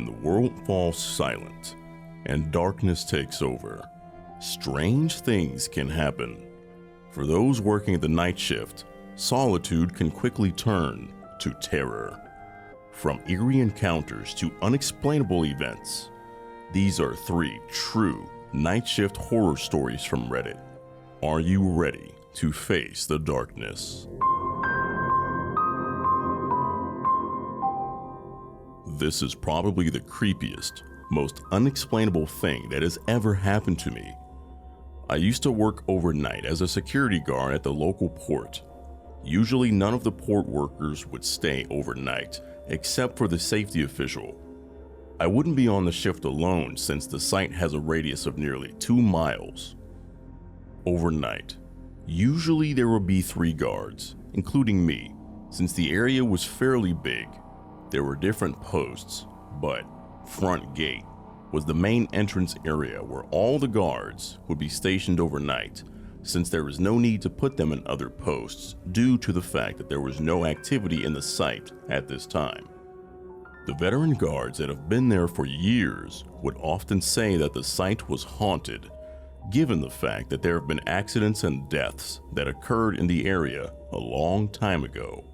when the world falls silent and darkness takes over, strange things can happen. For those working the night shift, solitude can quickly turn to terror. From eerie encounters to unexplainable events, these are 3 true night shift horror stories from Reddit. Are you ready to face the darkness? This is probably the creepiest, most unexplainable thing that has ever happened to me. I used to work overnight as a security guard at the local port. Usually none of the port workers would stay overnight, except for the safety official. I wouldn't be on the shift alone since the site has a radius of nearly 2 miles. Overnight, usually there would be 3 guards, including me, since the area was fairly big. There were different posts, but front gate was the main entrance area where all the guards would be stationed overnight, since there was no need to put them in other posts due to the fact that there was no activity in the site at this time. The veteran guards that have been there for years would often say that the site was haunted, given the fact that there have been accidents and deaths that occurred in the area a long time ago.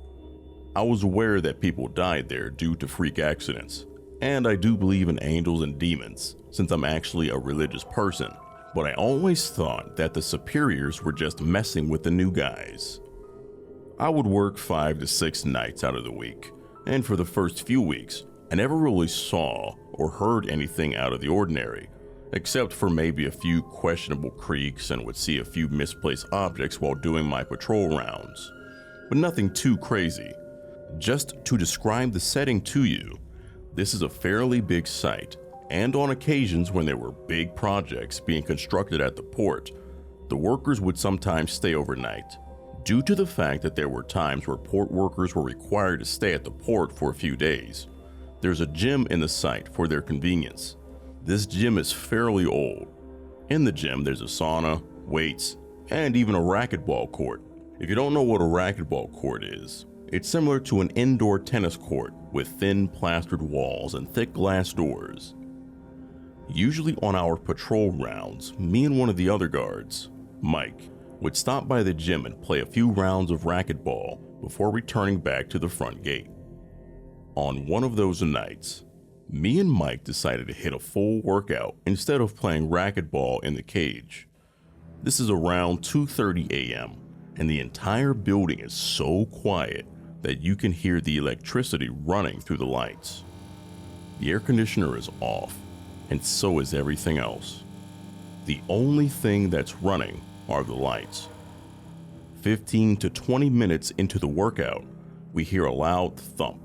I was aware that people died there due to freak accidents, and I do believe in angels and demons since I'm actually a religious person, but I always thought that the superiors were just messing with the new guys. I would work 5 to 6 nights out of the week, and for the first few weeks, I never really saw or heard anything out of the ordinary, except for maybe a few questionable creaks and would see a few misplaced objects while doing my patrol rounds, but nothing too crazy. Just to describe the setting to you, this is a fairly big site, and on occasions when there were big projects being constructed at the port, the workers would sometimes stay overnight. Due to the fact that there were times where port workers were required to stay at the port for a few days, there's a gym in the site for their convenience. This gym is fairly old. In the gym, there's a sauna, weights, and even a racquetball court. If you don't know what a racquetball court is, it's similar to an indoor tennis court with thin plastered walls and thick glass doors. Usually on our patrol rounds, me and one of the other guards, Mike, would stop by the gym and play a few rounds of racquetball before returning back to the front gate. On one of those nights, me and Mike decided to hit a full workout instead of playing racquetball in the cage. This is around 2:30 a.m. and the entire building is so quiet that you can hear the electricity running through the lights. The air conditioner is off, and so is everything else. The only thing that's running are the lights. 15 to 20 minutes into the workout, we hear a loud thump.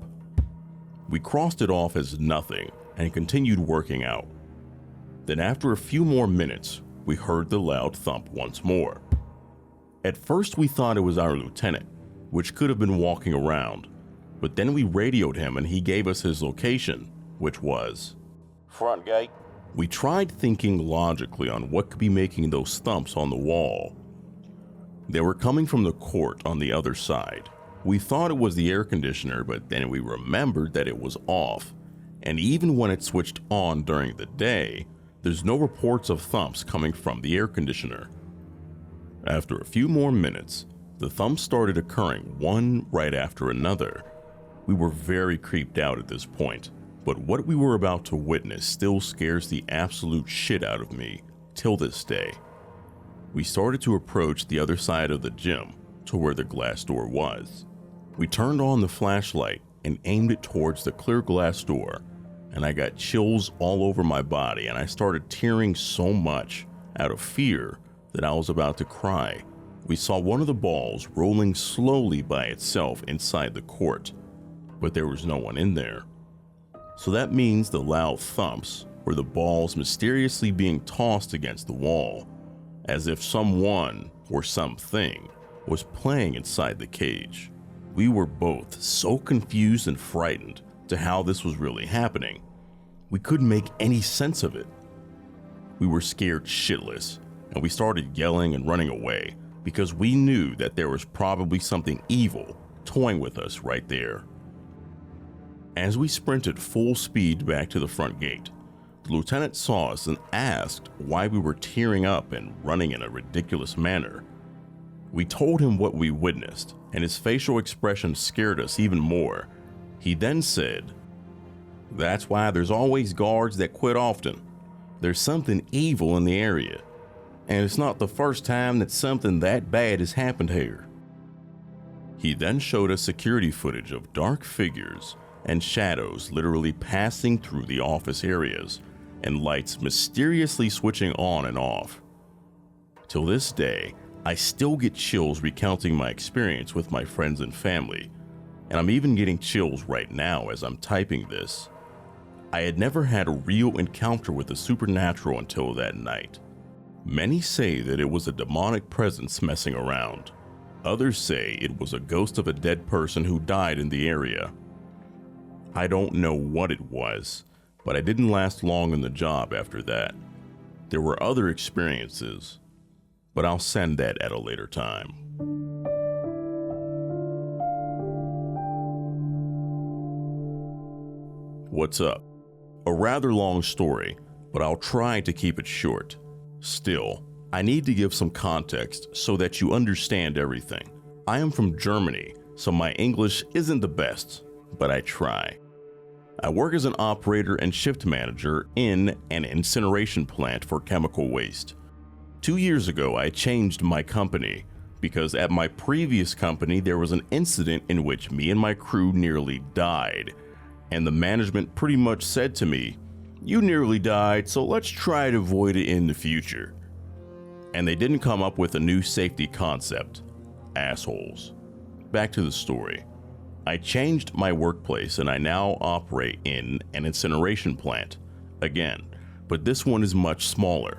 We crossed it off as nothing and continued working out. Then after a few more minutes, we heard the loud thump once more. At first we thought it was our lieutenant, which could have been walking around, but then we radioed him and he gave us his location, which was front gate. We tried thinking logically on what could be making those thumps on the wall. They were coming from the court on the other side. We thought it was the air conditioner, but then we remembered that it was off, and even when it switched on during the day, there's no reports of thumps coming from the air conditioner. After a few more minutes, the thumps started occurring one right after another. We were very creeped out at this point, but what we were about to witness still scares the absolute shit out of me till this day. We started to approach the other side of the gym to where the glass door was. We turned on the flashlight and aimed it towards the clear glass door, and I got chills all over my body and I started tearing so much out of fear that I was about to cry. We saw one of the balls rolling slowly by itself inside the court, but there was no one in there. So that means the loud thumps were the balls mysteriously being tossed against the wall, as if someone or something was playing inside the cage. We were both so confused and frightened to how this was really happening. We couldn't make any sense of it. We were scared shitless, and we started yelling and running away because we knew that there was probably something evil toying with us right there. As we sprinted full speed back to the front gate, the lieutenant saw us and asked why we were tearing up and running in a ridiculous manner. We told him what we witnessed, and his facial expression scared us even more. He then said, "That's why there's always guards that quit often. There's something evil in the area, and it's not the first time that something that bad has happened here." He then showed us security footage of dark figures and shadows literally passing through the office areas, and lights mysteriously switching on and off. Till this day, I still get chills recounting my experience with my friends and family, and I'm even getting chills right now as I'm typing this. I had never had a real encounter with the supernatural until that night. Many say that it was a demonic presence messing around. Others say it was a ghost of a dead person who died in the area. I don't know what it was, but I didn't last long in the job after that. There were other experiences, but I'll send that at a later time. What's up? A rather long story, but I'll try to keep it short. Still, I need to give some context so that you understand everything. I am from Germany, so my English isn't the best, but I try. I work as an operator and shift manager in an incineration plant for chemical waste. 2 years ago, I changed my company because at my previous company, there was an incident in which me and my crew nearly died, and the management pretty much said to me, "You nearly died, so let's try to avoid it in the future." And they didn't come up with a new safety concept. Assholes. Back to the story. I changed my workplace and I now operate in an incineration plant. Again, but this one is much smaller.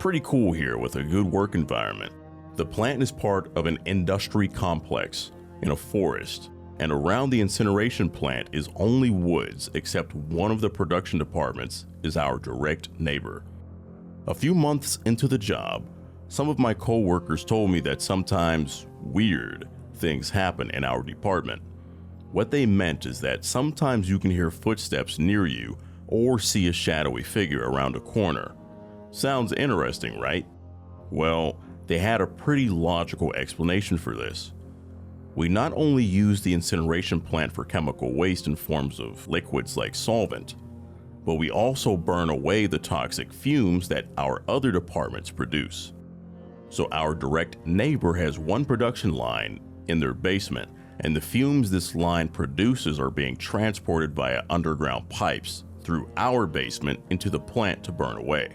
Pretty cool here with a good work environment. The plant is part of an industry complex in a forest, and around the incineration plant is only woods except one of the production departments is our direct neighbor. A few months into the job, some of my co-workers told me that sometimes weird things happen in our department. What they meant is that sometimes you can hear footsteps near you or see a shadowy figure around a corner. Sounds interesting, right? Well, they had a pretty logical explanation for this. We not only use the incineration plant for chemical waste in forms of liquids like solvent, but we also burn away the toxic fumes that our other departments produce. So our direct neighbor has one production line in their basement, and the fumes this line produces are being transported via underground pipes through our basement into the plant to burn away.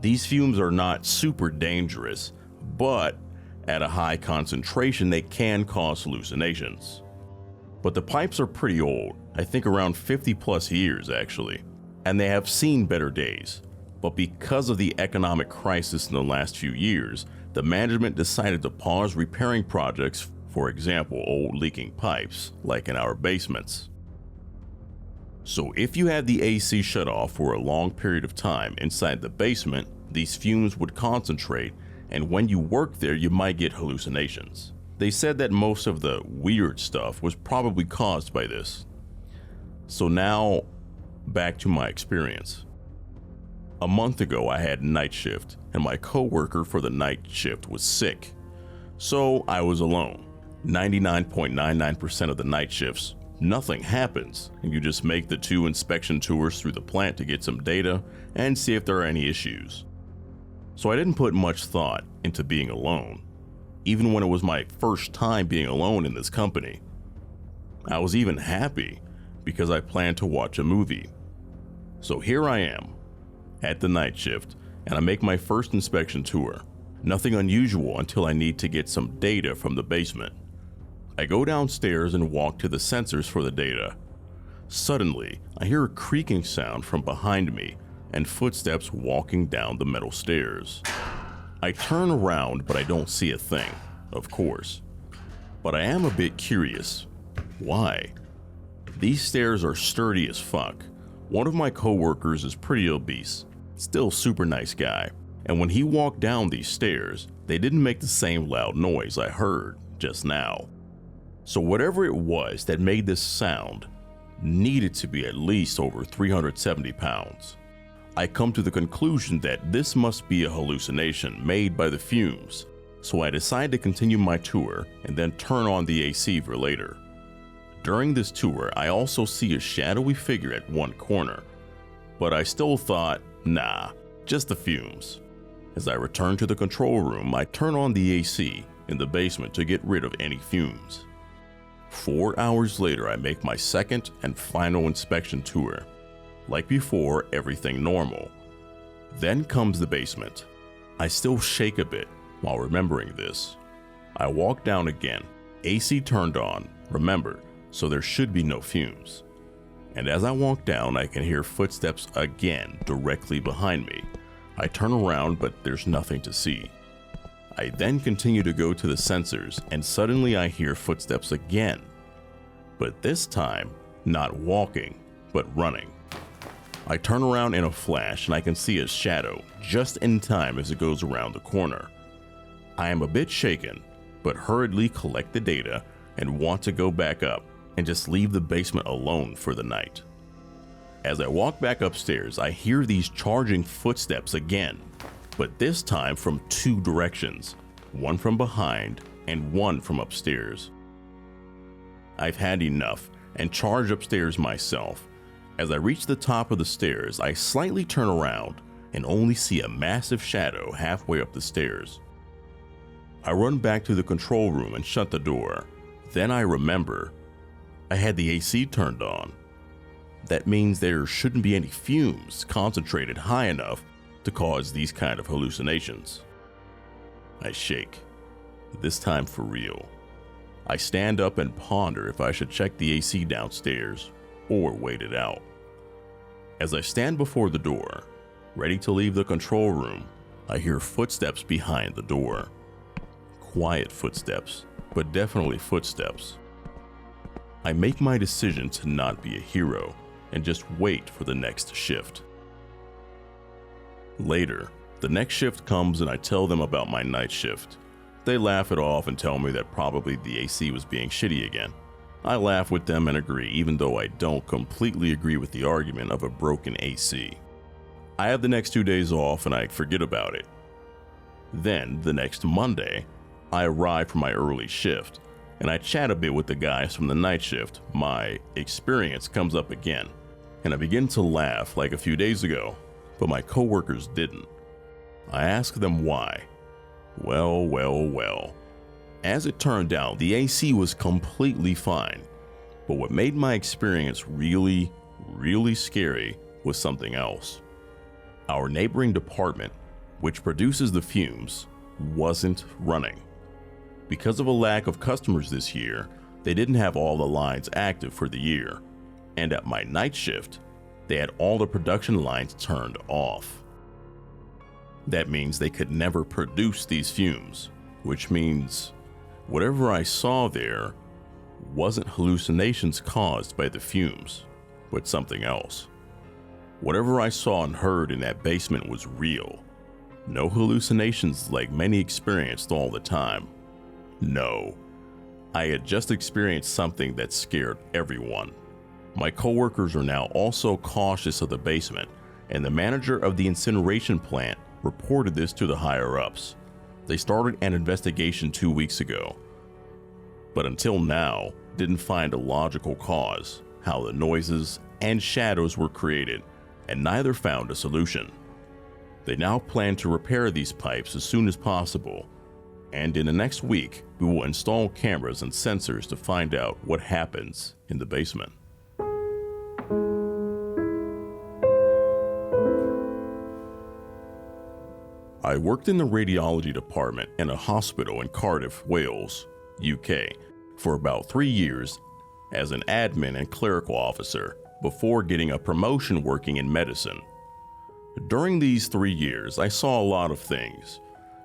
These fumes are not super dangerous, but at a high concentration they can cause hallucinations. But the pipes are pretty old, I think around 50 plus years actually, and they have seen better days. But because of the economic crisis in the last few years, the management decided to pause repairing projects, for example, old leaking pipes, like in our basements. So if you had the AC shut off for a long period of time inside the basement, these fumes would concentrate, and when you work there, you might get hallucinations. They said that most of the weird stuff was probably caused by this. So now, back to my experience. A month ago, I had night shift, and my coworker for the night shift was sick. So I was alone. 99.99% of the night shifts, nothing happens, and you just make the 2 inspection tours through the plant to get some data and see if there are any issues. So I didn't put much thought into being alone, even when it was my first time being alone in this company. I was even happy because I planned to watch a movie. So here I am at the night shift, and I make my first inspection tour. Nothing unusual until I need to get some data from the basement. I go downstairs and walk to the sensors for the data. Suddenly, I hear a creaking sound from behind me and footsteps walking down the metal stairs. I turn around, but I don't see a thing, of course. But I am a bit curious. Why? These stairs are sturdy as fuck. One of my coworkers is pretty obese, still super nice guy, and when he walked down these stairs, they didn't make the same loud noise I heard just now. So whatever it was that made this sound, needed to be at least over 370 pounds. I come to the conclusion that this must be a hallucination made by the fumes, so I decide to continue my tour and then turn on the AC for later. During this tour, I also see a shadowy figure at one corner, but I still thought, nah, just the fumes. As I return to the control room, I turn on the AC in the basement to get rid of any fumes. 4 hours later, I make my second and final inspection tour. Like before, everything normal. Then comes the basement. I still shake a bit while remembering this. I walk down again, AC turned on, remember, so there should be no fumes. And as I walk down, I can hear footsteps again directly behind me. I turn around, but there's nothing to see. I then continue to go to the sensors, and suddenly I hear footsteps again. But this time, not walking, but running. I turn around in a flash and I can see a shadow just in time as it goes around the corner. I am a bit shaken, but hurriedly collect the data and want to go back up and just leave the basement alone for the night. As I walk back upstairs, I hear these charging footsteps again, but this time from two directions, one from behind and one from upstairs. I've had enough and charge upstairs myself. As I reach the top of the stairs, I slightly turn around and only see a massive shadow halfway up the stairs. I run back to the control room and shut the door. Then I remember I had the AC turned on. That means there shouldn't be any fumes concentrated high enough to cause these kind of hallucinations. I shake, this time for real. I stand up and ponder if I should check the AC downstairs or wait it out. As I stand before the door, ready to leave the control room, I hear footsteps behind the door. Quiet footsteps, but definitely footsteps. I make my decision to not be a hero and just wait for the next shift. Later, the next shift comes and I tell them about my night shift. They laugh it off and tell me that probably the AC was being shitty again. I laugh with them and agree, even though I don't completely agree with the argument of a broken AC. I have the next 2 days off and I forget about it. Then, the next Monday, I arrive for my early shift, and I chat a bit with the guys from the night shift. My experience comes up again, and I begin to laugh like a few days ago, but my coworkers didn't. I ask them why. Well. As it turned out, the AC was completely fine, but what made my experience really scary was something else. Our neighboring department, which produces the fumes, wasn't running. Because of a lack of customers this year, they didn't have all the lines active for the year, and at my night shift, they had all the production lines turned off. That means they could never produce these fumes, which means whatever I saw there wasn't hallucinations caused by the fumes, but something else. Whatever I saw and heard in that basement was real. No hallucinations like many experienced all the time. No, I had just experienced something that scared everyone. My coworkers are now also cautious of the basement, and the manager of the incineration plant reported this to the higher-ups. They started an investigation 2 weeks ago, but until now didn't find a logical cause, how the noises and shadows were created, and neither found a solution. They now plan to repair these pipes as soon as possible, and in the next week, we will install cameras and sensors to find out what happens in the basement. I worked in the radiology department in a hospital in Cardiff, Wales, UK, for about 3 years as an admin and clerical officer before getting a promotion working in medicine. During these 3 years, I saw a lot of things,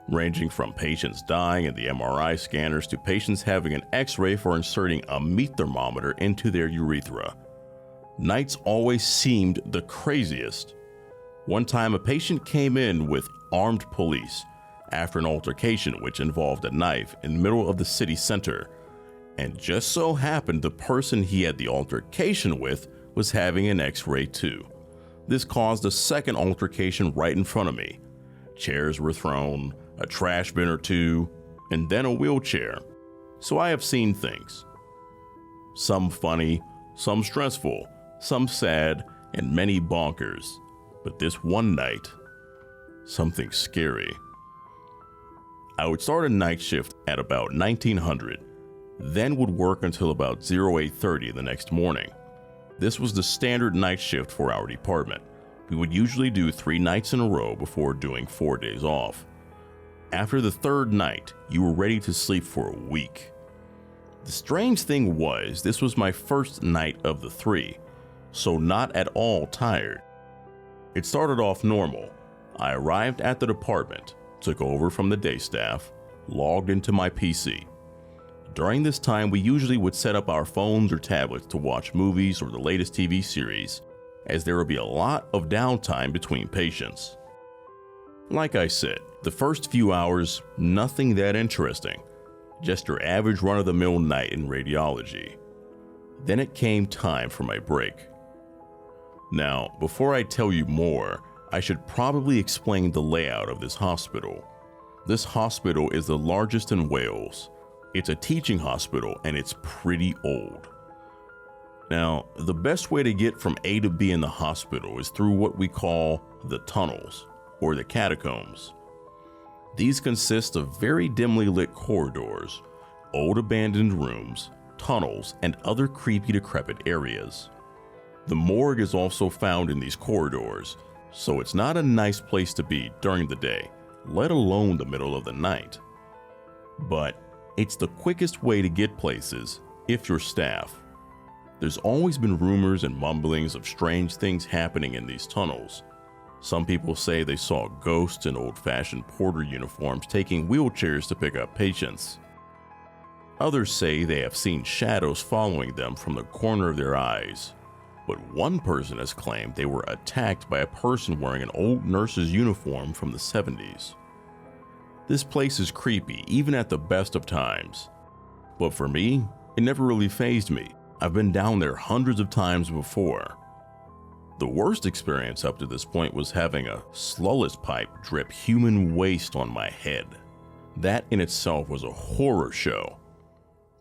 ranging from patients dying in the MRI scanners to patients having an X-ray for inserting a meat thermometer into their urethra. Nights always seemed the craziest. One time, a patient came in with armed police after an altercation which involved a knife in the middle of the city center, and just so happened the person he had the altercation with was having an X-ray too. This caused a second altercation right in front of me. Chairs were thrown, a trash bin or two, and then a wheelchair. So I have seen things. Some funny, some stressful, some sad, and many bonkers. But this one night, something scary. I would start a night shift at about 1900, then would work until about 0830 the next morning. This was the standard night shift for our department. We would usually do 3 nights in a row before doing 4 days off. After the third night, you were ready to sleep for a week. The strange thing was, this was my first night of the 3, so not at all tired. It started off normal. I arrived at the department, took over from the day staff, logged into my PC. During this time, we usually would set up our phones or tablets to watch movies or the latest TV series, as there would be a lot of downtime between patients. Like I said, the first few hours, nothing that interesting, just your average run-of-the-mill night in radiology. Then it came time for my break. Now, before I tell you more, I should probably explain the layout of this hospital. This hospital is the largest in Wales. It's a teaching hospital and it's pretty old. Now, the best way to get from A to B in the hospital is through what we call the tunnels, or the catacombs. These consist of very dimly lit corridors, old abandoned rooms, tunnels, and other creepy decrepit areas. The morgue is also found in these corridors, so it's not a nice place to be during the day, let alone the middle of the night. But it's the quickest way to get places if you're staff. There's always been rumors and mumblings of strange things happening in these tunnels. Some people say they saw ghosts in old-fashioned porter uniforms taking wheelchairs to pick up patients. Others say they have seen shadows following them from the corner of their eyes. But one person has claimed they were attacked by a person wearing an old nurse's uniform from the 70s. This place is creepy even at the best of times. But for me, it never really fazed me. I've been down there hundreds of times before. The worst experience up to this point was having a sluice pipe drip human waste on my head. That in itself was a horror show.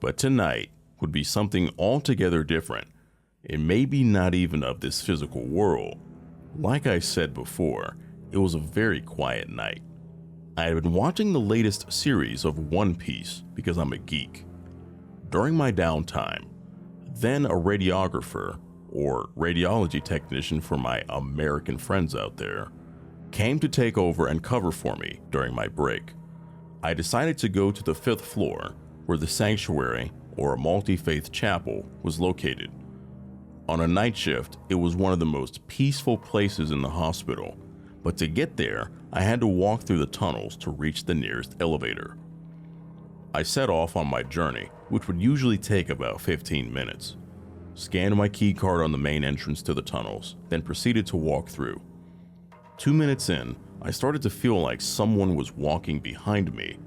But tonight would be something altogether different. It may be not even of this physical world. Like I said before, it was a very quiet night. I had been watching the latest series of One Piece because I'm a geek. During my downtime, then a radiographer, or radiology technician for my American friends out there, came to take over and cover for me during my break. I decided to go to the 5th floor where the sanctuary, or a multi-faith chapel, was located. On a night shift, it was one of the most peaceful places in the hospital, but to get there, I had to walk through the tunnels to reach the nearest elevator. I set off on my journey, which would usually take about 15 minutes. Scanned my key card on the main entrance to the tunnels, then proceeded to walk through. 2 minutes in, I started to feel like someone was walking behind me.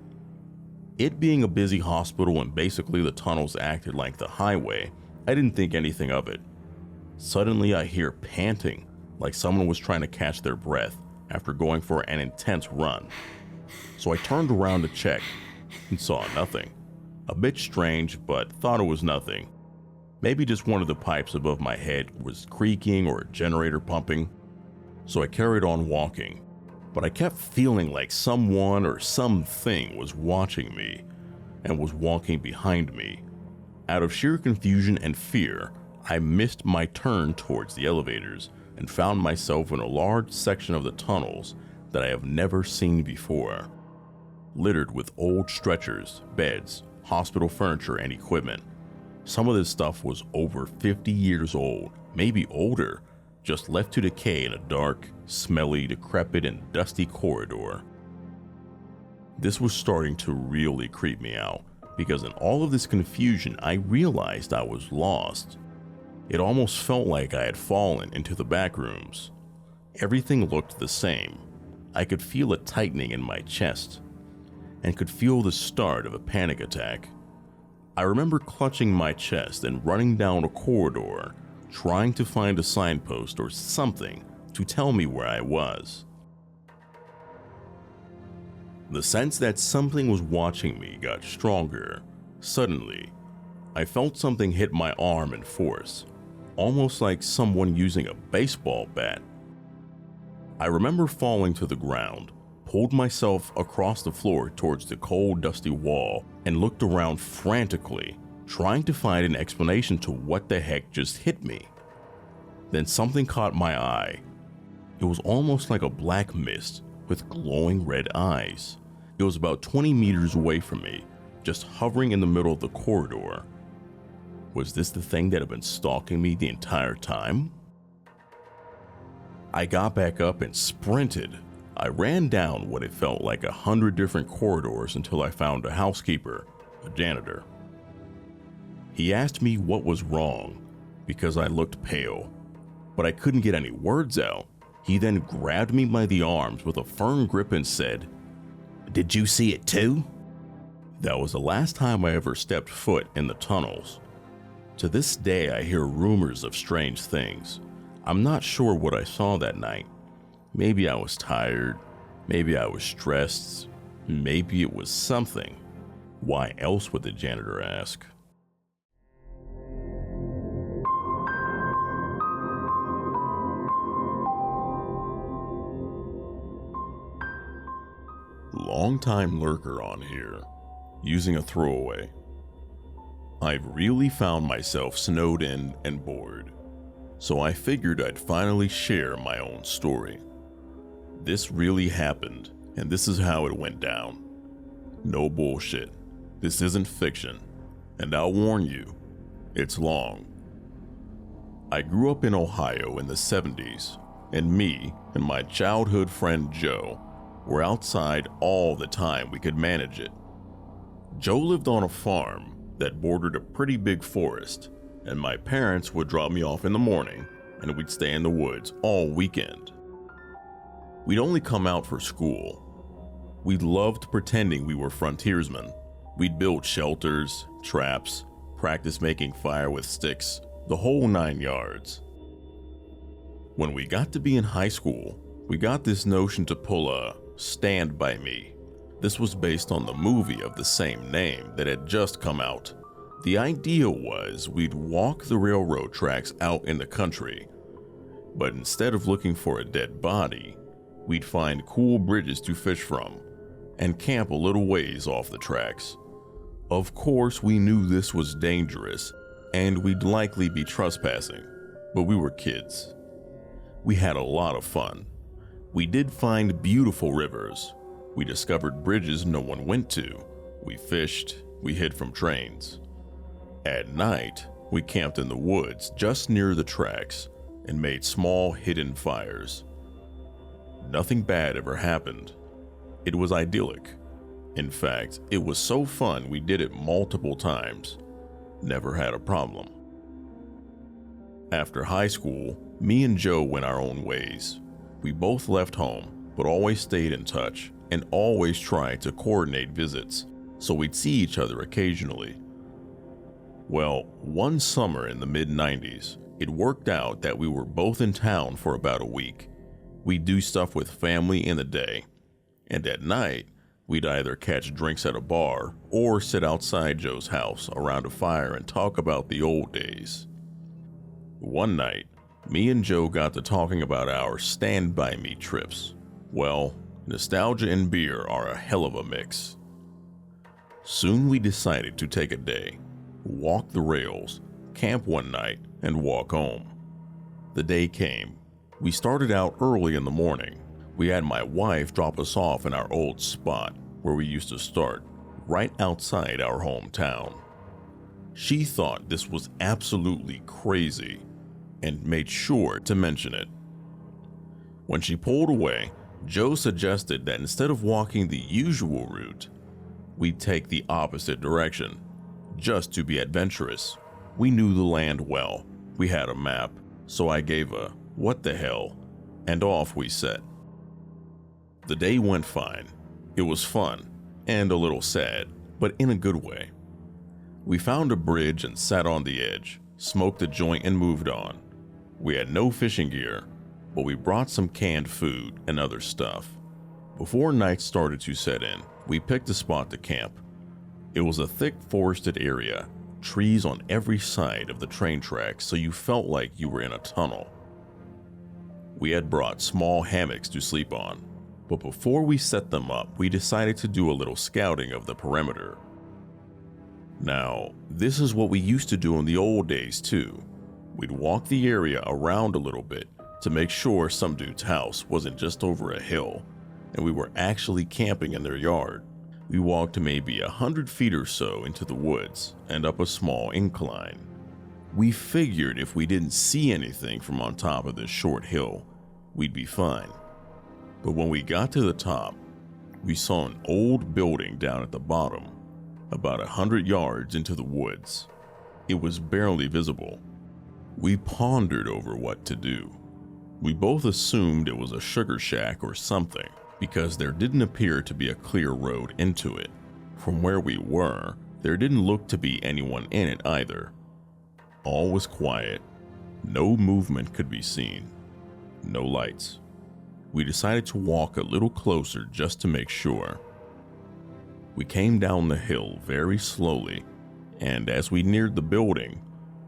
It being a busy hospital and basically the tunnels acted like the highway, I didn't think anything of it. Suddenly I hear panting, like someone was trying to catch their breath after going for an intense run. So I turned around to check and saw nothing. A bit strange, but thought it was nothing. Maybe just one of the pipes above my head was creaking or a generator pumping. So I carried on walking, but I kept feeling like someone or something was watching me and was walking behind me. Out of sheer confusion and fear, I missed my turn towards the elevators and found myself in a large section of the tunnels that I have never seen before. Littered with old stretchers, beds, hospital furniture, and equipment. Some of this stuff was over 50 years old, maybe older, just left to decay in a dark, smelly, decrepit, and dusty corridor. This was starting to really creep me out, because in all of this confusion, I realized I was lost. It almost felt like I had fallen into the back rooms. Everything looked the same. I could feel a tightening in my chest, and could feel the start of a panic attack. I remember clutching my chest and running down a corridor, trying to find a signpost or something to tell me where I was. The sense that something was watching me got stronger. Suddenly, I felt something hit my arm in force, almost like someone using a baseball bat. I remember falling to the ground, pulled myself across the floor towards the cold, dusty wall, and looked around frantically, trying to find an explanation to what the heck just hit me. Then something caught my eye. It was almost like a black mist with glowing red eyes. It was about 20 meters away from me, just hovering in the middle of the corridor. Was this the thing that had been stalking me the entire time? I got back up and sprinted. I ran down what it felt like 100 different corridors until I found a housekeeper, a janitor. He asked me what was wrong because I looked pale, but I couldn't get any words out. He then grabbed me by the arms with a firm grip and said, "Did you see it too?" That was the last time I ever stepped foot in the tunnels. To this day, I hear rumors of strange things. I'm not sure what I saw that night. Maybe I was tired, maybe I was stressed, maybe it was something. Why else would the janitor ask? Long-time lurker on here, using a throwaway. I've really found myself snowed in and bored, so I figured I'd finally share my own story. This really happened, and this is how it went down. No bullshit. This isn't fiction, and I'll warn you, it's long. I grew up in Ohio in the 70s, and me and my childhood friend Joe were outside all the time we could manage it. Joe lived on a farm that bordered a pretty big forest, and my parents would drop me off in the morning, and we'd stay in the woods all weekend. We'd only come out for school. We loved pretending we were frontiersmen. We'd build shelters, traps, practice making fire with sticks, the whole 9 yards. When we got to be in high school, we got this notion to pull a Stand By Me. This was based on the movie of the same name that had just come out. The idea was we'd walk the railroad tracks out in the country, but instead of looking for a dead body, we'd find cool bridges to fish from and camp a little ways off the tracks. Of course, we knew this was dangerous and we'd likely be trespassing, but we were kids. We had a lot of fun. We did find beautiful rivers. We discovered bridges no one went to. We fished. We hid from trains. At night, we camped in the woods just near the tracks and made small hidden fires. Nothing bad ever happened. It was idyllic. In fact, it was so fun we did it multiple times. Never had a problem. After high school, me and Joe went our own ways. We both left home, but always stayed in touch and always tried to coordinate visits, so we'd see each other occasionally. Well, one summer in the mid-90s, it worked out that we were both in town for about a week. We'd do stuff with family in the day, and at night, we'd either catch drinks at a bar or sit outside Joe's house around a fire and talk about the old days. One night, me and Joe got to talking about our Stand By Me trips. Well, nostalgia and beer are a hell of a mix. Soon we decided to take a day, walk the rails, camp one night, and walk home. The day came. We started out early in the morning. We had my wife drop us off in our old spot where we used to start, right outside our hometown. She thought this was absolutely crazy and made sure to mention it. When she pulled away, Joe suggested that instead of walking the usual route, we'd take the opposite direction, just to be adventurous. We knew the land well. We had a map, so I gave a "what the hell," and off we set. The day went fine. It was fun and a little sad, but in a good way. We found a bridge and sat on the edge, smoked a joint and moved on. We had no fishing gear, but we brought some canned food and other stuff. Before night started to set in, we picked a spot to camp. It was a thick forested area, trees on every side of the train tracks, so you felt like you were in a tunnel. We had brought small hammocks to sleep on, but before we set them up, we decided to do a little scouting of the perimeter. Now, this is what we used to do in the old days too. We'd walk the area around a little bit to make sure some dude's house wasn't just over a hill and we were actually camping in their yard. We walked maybe 100 feet or so into the woods and up a small incline. We figured if we didn't see anything from on top of this short hill, we'd be fine. But when we got to the top, we saw an old building down at the bottom, about 100 yards into the woods. It was barely visible. We pondered over what to do. We both assumed it was a sugar shack or something, because there didn't appear to be a clear road into it. From where we were, there didn't look to be anyone in it either. All was quiet. No movement could be seen. No lights. We decided to walk a little closer just to make sure. We came down the hill very slowly, and as we neared the building,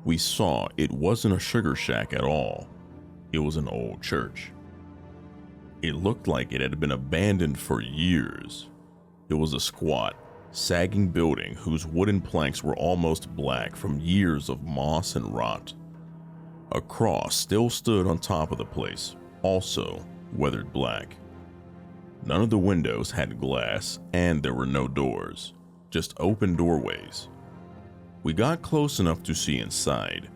we saw it wasn't a sugar shack at all. It was an old church. It looked like it had been abandoned for years. It was a squat, sagging building whose wooden planks were almost black from years of moss and rot. A cross still stood on top of the place, also weathered black. None of the windows had glass, and there were no doors, just open doorways. We got close enough to see inside.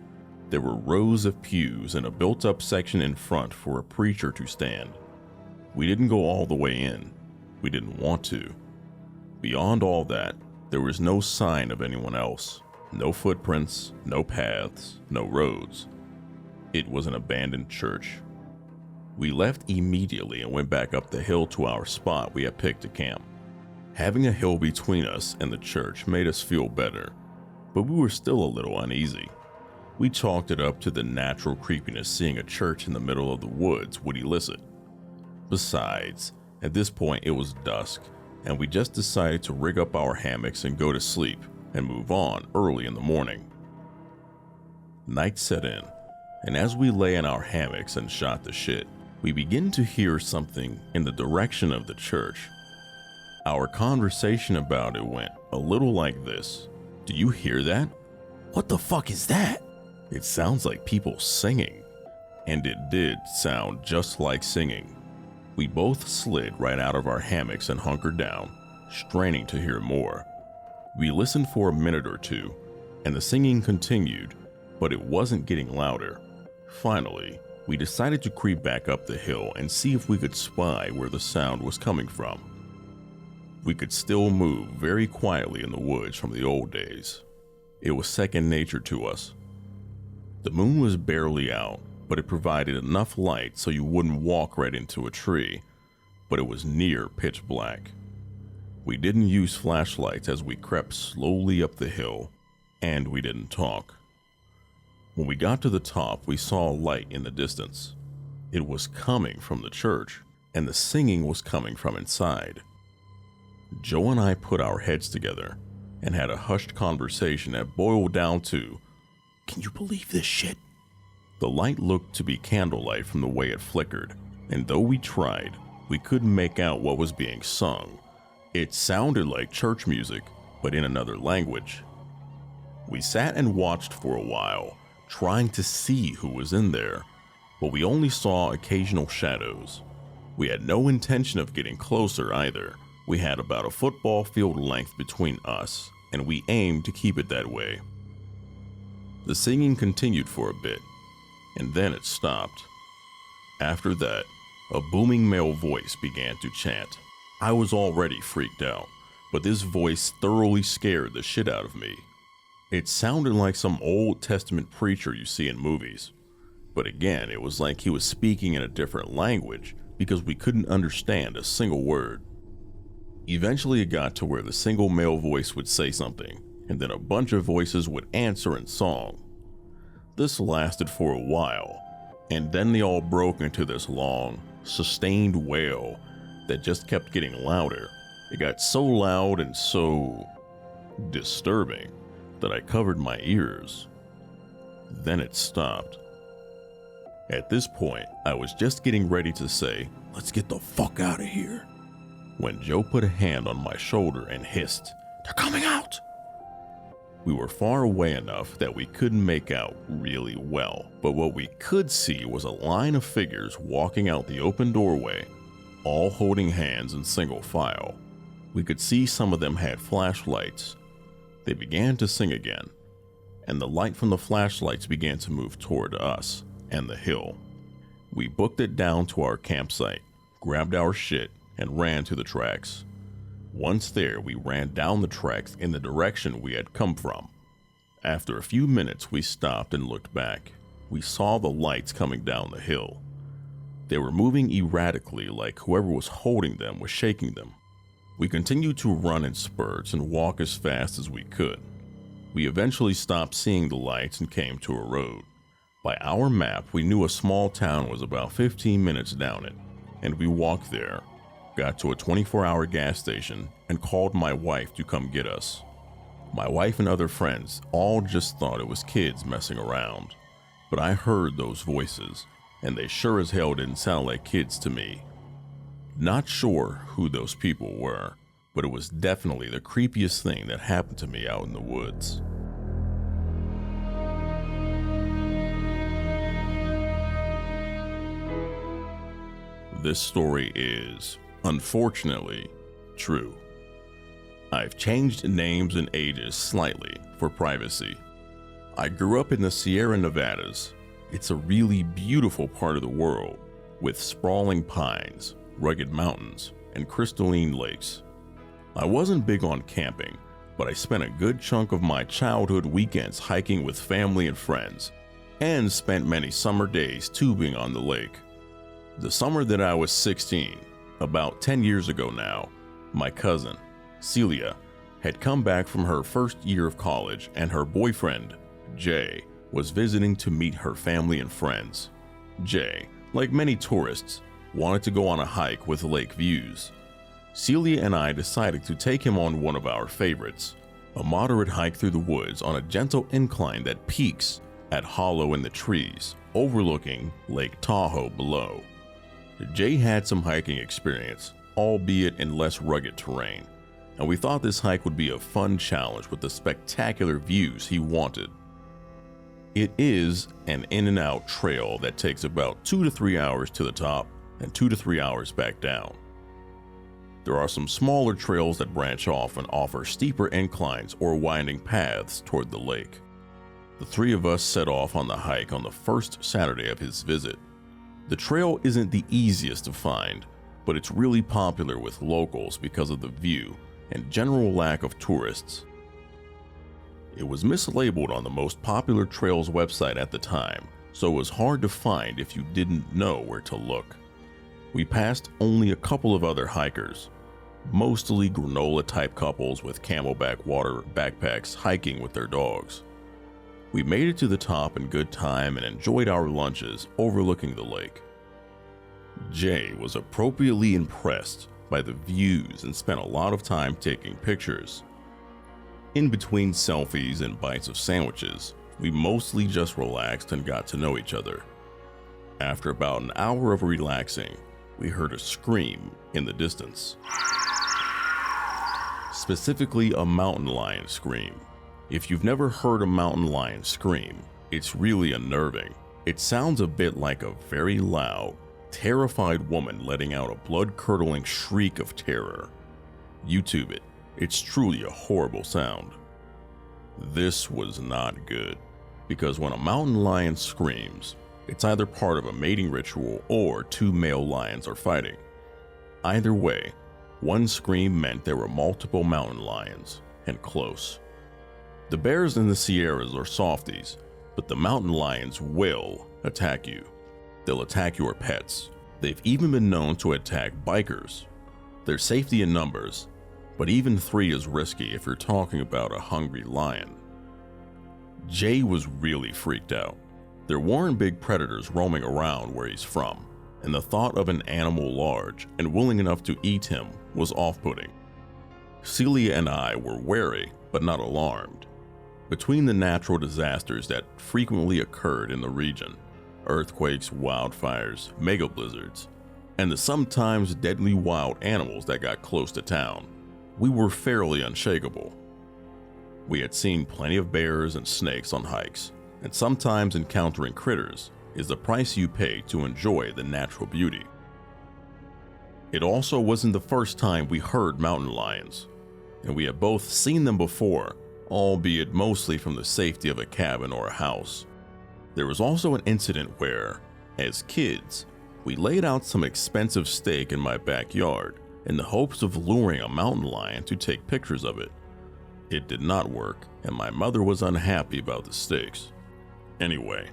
There were rows of pews and a built-up section in front for a preacher to stand. We didn't go all the way in. We didn't want to. Beyond all that, there was no sign of anyone else. No footprints, no paths, no roads. It was an abandoned church. We left immediately and went back up the hill to our spot we had picked to camp. Having a hill between us and the church made us feel better, but we were still a little uneasy. We chalked it up to the natural creepiness seeing a church in the middle of the woods would elicit. Besides, at this point it was dusk, and we just decided to rig up our hammocks and go to sleep and move on early in the morning. Night set in, and as we lay in our hammocks and shot the shit, we begin to hear something in the direction of the church. Our conversation about it went a little like this. "Do you hear that? What the fuck is that? It sounds like people singing." And it did sound just like singing. We both slid right out of our hammocks and hunkered down, straining to hear more. We listened for a minute or two, and the singing continued, but it wasn't getting louder. Finally, we decided to creep back up the hill and see if we could spy where the sound was coming from. We could still move very quietly in the woods from the old days. It was second nature to us. The moon was barely out, but it provided enough light so you wouldn't walk right into a tree, but it was near pitch black. We didn't use flashlights as we crept slowly up the hill, and we didn't talk. When we got to the top, we saw a light in the distance. It was coming from the church, and the singing was coming from inside. Joe and I put our heads together and had a hushed conversation that boiled down to, "Can you believe this shit?" The light looked to be candlelight from the way it flickered, and though we tried, we couldn't make out what was being sung. It sounded like church music, but in another language. We sat and watched for a while, trying to see who was in there, but we only saw occasional shadows. We had no intention of getting closer either. We had about a football field length between us, and we aimed to keep it that way. The singing continued for a bit, and then it stopped. After that, a booming male voice began to chant. I was already freaked out, but this voice thoroughly scared the shit out of me. It sounded like some Old Testament preacher you see in movies, but again, it was like he was speaking in a different language because we couldn't understand a single word. Eventually it got to where the single male voice would say something, and then a bunch of voices would answer in song. This lasted for a while, and then they all broke into this long, sustained wail that just kept getting louder. It got so loud and so disturbing that I covered my ears. Then it stopped. At this point, I was just getting ready to say, "Let's get the fuck out of here," when Joe put a hand on my shoulder and hissed, "They're coming out!" We were far away enough that we couldn't make out really well, but what we could see was a line of figures walking out the open doorway, all holding hands in single file. We could see some of them had flashlights. They began to sing again, and the light from the flashlights began to move toward us and the hill. We booked it down to our campsite, grabbed our shit, and ran to the tracks. Once there, we ran down the tracks in the direction we had come from. After a few minutes, we stopped and looked back. We saw the lights coming down the hill. They were moving erratically, like whoever was holding them was shaking them. We continued to run in spurts and walk as fast as we could. We eventually stopped seeing the lights and came to a road. By our map, we knew a small town was about 15 minutes down it, and we walked there, got to a 24-hour gas station, and called my wife to come get us. My wife and other friends all just thought it was kids messing around, but I heard those voices, and they sure as hell didn't sound like kids to me. Not sure who those people were, but it was definitely the creepiest thing that happened to me out in the woods. This story is, unfortunately, true. I've changed names and ages slightly for privacy. I grew up in the Sierra Nevadas. It's a really beautiful part of the world, with sprawling pines, rugged mountains, and crystalline lakes. I wasn't big on camping, but I spent a good chunk of my childhood weekends hiking with family and friends, and spent many summer days tubing on the lake. The summer that I was 16, about 10 years ago now, my cousin, Celia, had come back from her first year of college, and her boyfriend, Jay, was visiting to meet her family and friends. Jay, like many tourists, wanted to go on a hike with lake views. Celia and I decided to take him on one of our favorites, a moderate hike through the woods on a gentle incline that peaks at hollow in the trees, overlooking Lake Tahoe below. Jay had some hiking experience, albeit in less rugged terrain, and we thought this hike would be a fun challenge with the spectacular views he wanted. It is an in-and-out trail that takes about 2 to 3 hours to the top and 2 to 3 hours back down. There are some smaller trails that branch off and offer steeper inclines or winding paths toward the lake. The three of us set off on the hike on the first Saturday of his visit. The trail isn't the easiest to find, but it's really popular with locals because of the view and general lack of tourists. It was mislabeled on the most popular trails website at the time, so it was hard to find if you didn't know where to look. We passed only a couple of other hikers, mostly granola-type couples with camelback water backpacks hiking with their dogs. We made it to the top in good time and enjoyed our lunches overlooking the lake. Jay was appropriately impressed by the views and spent a lot of time taking pictures. In between selfies and bites of sandwiches, we mostly just relaxed and got to know each other. After about an hour of relaxing, we heard a scream in the distance. Specifically, a mountain lion scream. If you've never heard a mountain lion scream, it's really unnerving. It sounds a bit like a very loud, terrified woman letting out a blood-curdling shriek of terror. YouTube it. It's truly a horrible sound. This was not good, because when a mountain lion screams, it's either part of a mating ritual or two male lions are fighting. Either way, one scream meant there were multiple mountain lions, and close. The bears in the Sierras are softies, but the mountain lions will attack you. They'll attack your pets. They've even been known to attack bikers. There's safety in numbers, but even 3 is risky if you're talking about a hungry lion. Jay was really freaked out. There weren't big predators roaming around where he's from, and the thought of an animal large and willing enough to eat him was off-putting. Celia and I were wary, but not alarmed. Between the natural disasters that frequently occurred in the region, earthquakes, wildfires, mega blizzards, and the sometimes deadly wild animals that got close to town, we were fairly unshakable. We had seen plenty of bears and snakes on hikes, and sometimes encountering critters is the price you pay to enjoy the natural beauty. It also wasn't the first time we heard mountain lions, and we had both seen them before, albeit mostly from the safety of a cabin or a house. There was also an incident where, as kids, we laid out some expensive steak in my backyard in the hopes of luring a mountain lion to take pictures of it. It did not work, and my mother was unhappy about the steaks. Anyway,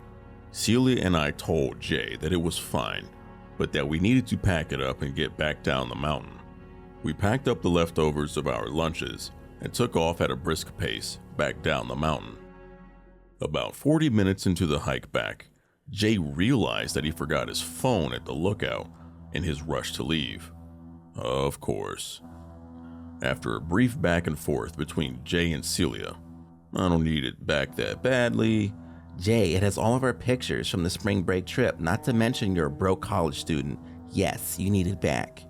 Celia and I told Jay that it was fine, but that we needed to pack it up and get back down the mountain. We packed up the leftovers of our lunches and took off at a brisk pace back down the mountain. About 40 minutes into the hike back, Jay realized that he forgot his phone at the lookout in his rush to leave. Of course. After a brief back and forth between Jay and Celia, "I don't need it back that badly." "Jay, it has all of our pictures from the spring break trip, not to mention you're a broke college student. Yes, you need it back."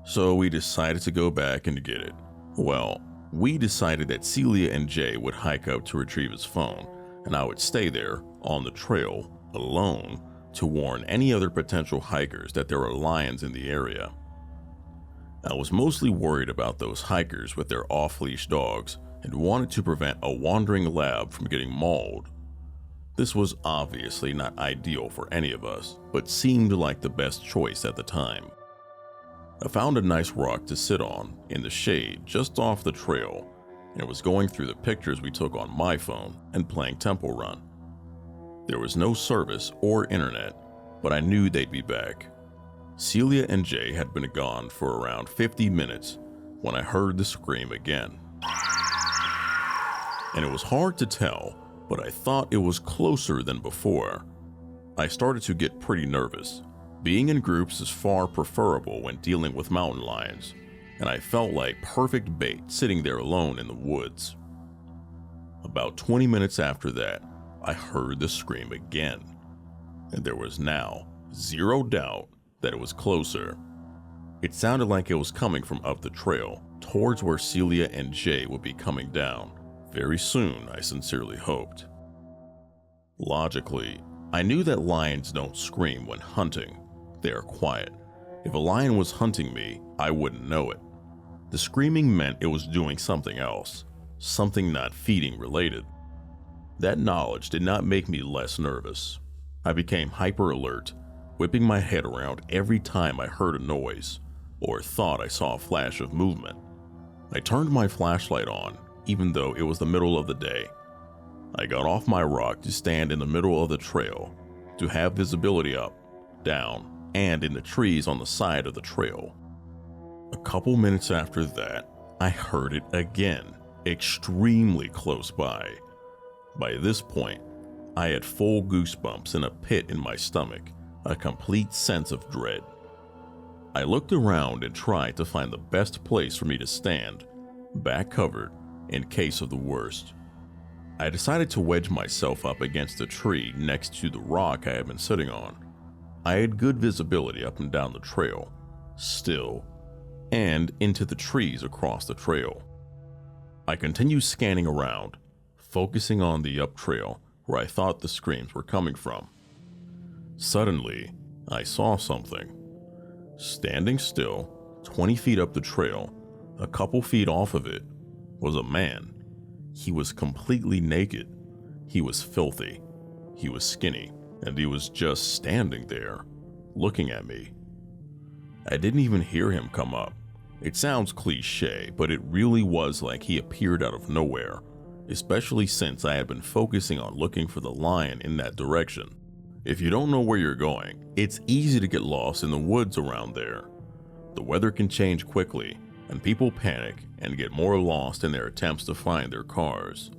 So we decided to go back and get it. Well, we decided that Celia and Jay would hike up to retrieve his phone, and I would stay there on the trail alone to warn any other potential hikers that there were lions in the area. I was mostly worried about those hikers with their off-leash dogs and wanted to prevent a wandering lab from getting mauled. This was obviously not ideal for any of us, but seemed like the best choice at the time. I found a nice rock to sit on in the shade just off the trail and was going through the pictures we took on my phone and playing Temple Run. There was no service or internet, but I knew they'd be back. Celia and Jay had been gone for around 50 minutes when I heard the scream again. And it was hard to tell, but I thought it was closer than before. I started to get pretty nervous. Being in groups is far preferable when dealing with mountain lions, and I felt like perfect bait sitting there alone in the woods. About 20 minutes after that, I heard the scream again, and there was now zero doubt that it was closer. It sounded like it was coming from up the trail, towards where Celia and Jay would be coming down. Very soon, I sincerely hoped. Logically, I knew that lions don't scream when hunting. They are quiet. If a lion was hunting me, I wouldn't know it. The screaming meant it was doing something else, something not feeding related. That knowledge did not make me less nervous. I became hyper alert, whipping my head around every time I heard a noise or thought I saw a flash of movement. I turned my flashlight on, even though it was the middle of the day. I got off my rock to stand in the middle of the trail, to have visibility up, down, and in the trees on the side of the trail. A couple minutes after that, I heard it again, extremely close by. By this point, I had full goosebumps and a pit in my stomach, a complete sense of dread. I looked around and tried to find the best place for me to stand, back covered, in case of the worst. I decided to wedge myself up against a tree next to the rock I had been sitting on. I had good visibility up and down the trail, still, and into the trees across the trail. I continued scanning around, focusing on the up trail where I thought the screams were coming from. Suddenly, I saw something. Standing still, 20 feet up the trail, a couple feet off of it, was a man. He was completely naked. He was filthy. He was skinny, and he was just standing there, looking at me. I didn't even hear him come up. It sounds cliche, but it really was like he appeared out of nowhere, especially since I had been focusing on looking for the lion in that direction. If you don't know where you're going, it's easy to get lost in the woods around there. The weather can change quickly, and people panic and get more lost in their attempts to find their cars.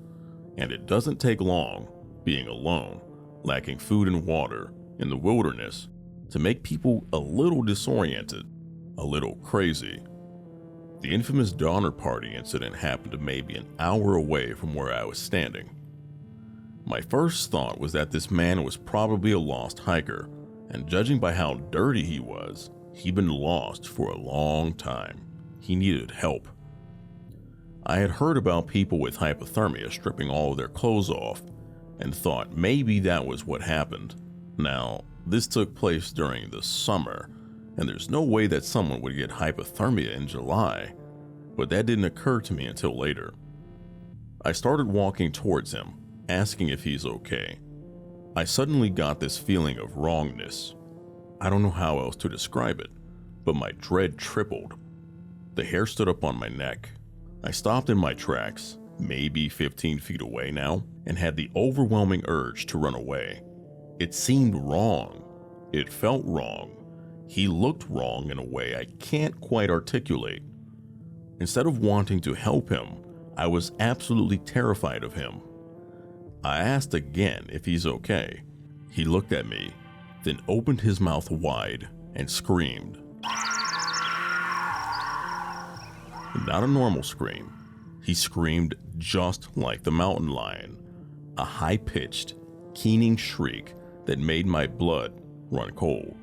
And it doesn't take long, being alone, lacking food and water, in the wilderness, to make people a little disoriented, a little crazy. The infamous Donner Party incident happened maybe an hour away from where I was standing. My first thought was that this man was probably a lost hiker, and judging by how dirty he was, he'd been lost for a long time. He needed help. I had heard about people with hypothermia stripping all of their clothes off and thought maybe that was what happened. Now, this took place during the summer, and there's no way that someone would get hypothermia in July, but that didn't occur to me until later. I started walking towards him, asking if he's okay. I suddenly got this feeling of wrongness. I don't know how else to describe it, but my dread tripled. The hair stood up on my neck. I stopped in my tracks, maybe 15 feet away now, and had the overwhelming urge to run away. It seemed wrong. It felt wrong. He looked wrong in a way I can't quite articulate. Instead of wanting to help him, I was absolutely terrified of him. I asked again if he's okay. He looked at me, then opened his mouth wide and screamed. Not a normal scream. He screamed just like the mountain lion, a high-pitched, keening shriek that made my blood run cold.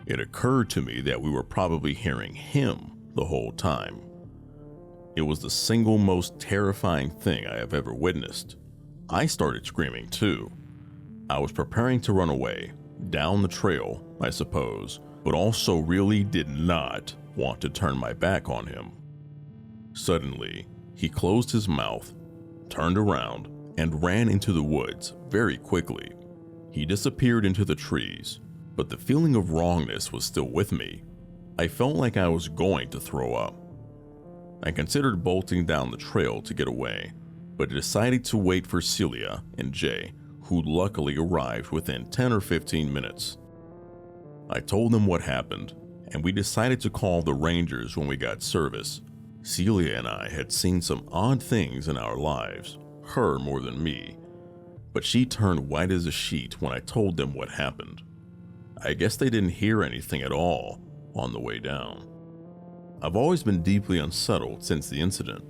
It occurred to me that we were probably hearing him the whole time. It was the single most terrifying thing I have ever witnessed. I started screaming too. I was preparing to run away, down the trail, I suppose, but also really did not want to turn my back on him. Suddenly, he closed his mouth, turned around, and ran into the woods very quickly. He disappeared into the trees, but the feeling of wrongness was still with me. I felt like I was going to throw up. I considered bolting down the trail to get away, but decided to wait for Celia and Jay, who luckily arrived within 10 or 15 minutes. I told them what happened, and we decided to call the Rangers when we got service. Celia and I had seen some odd things in our lives, her more than me, but she turned white as a sheet when I told them what happened. I guess they didn't hear anything at all on the way down. I've always been deeply unsettled since the incident.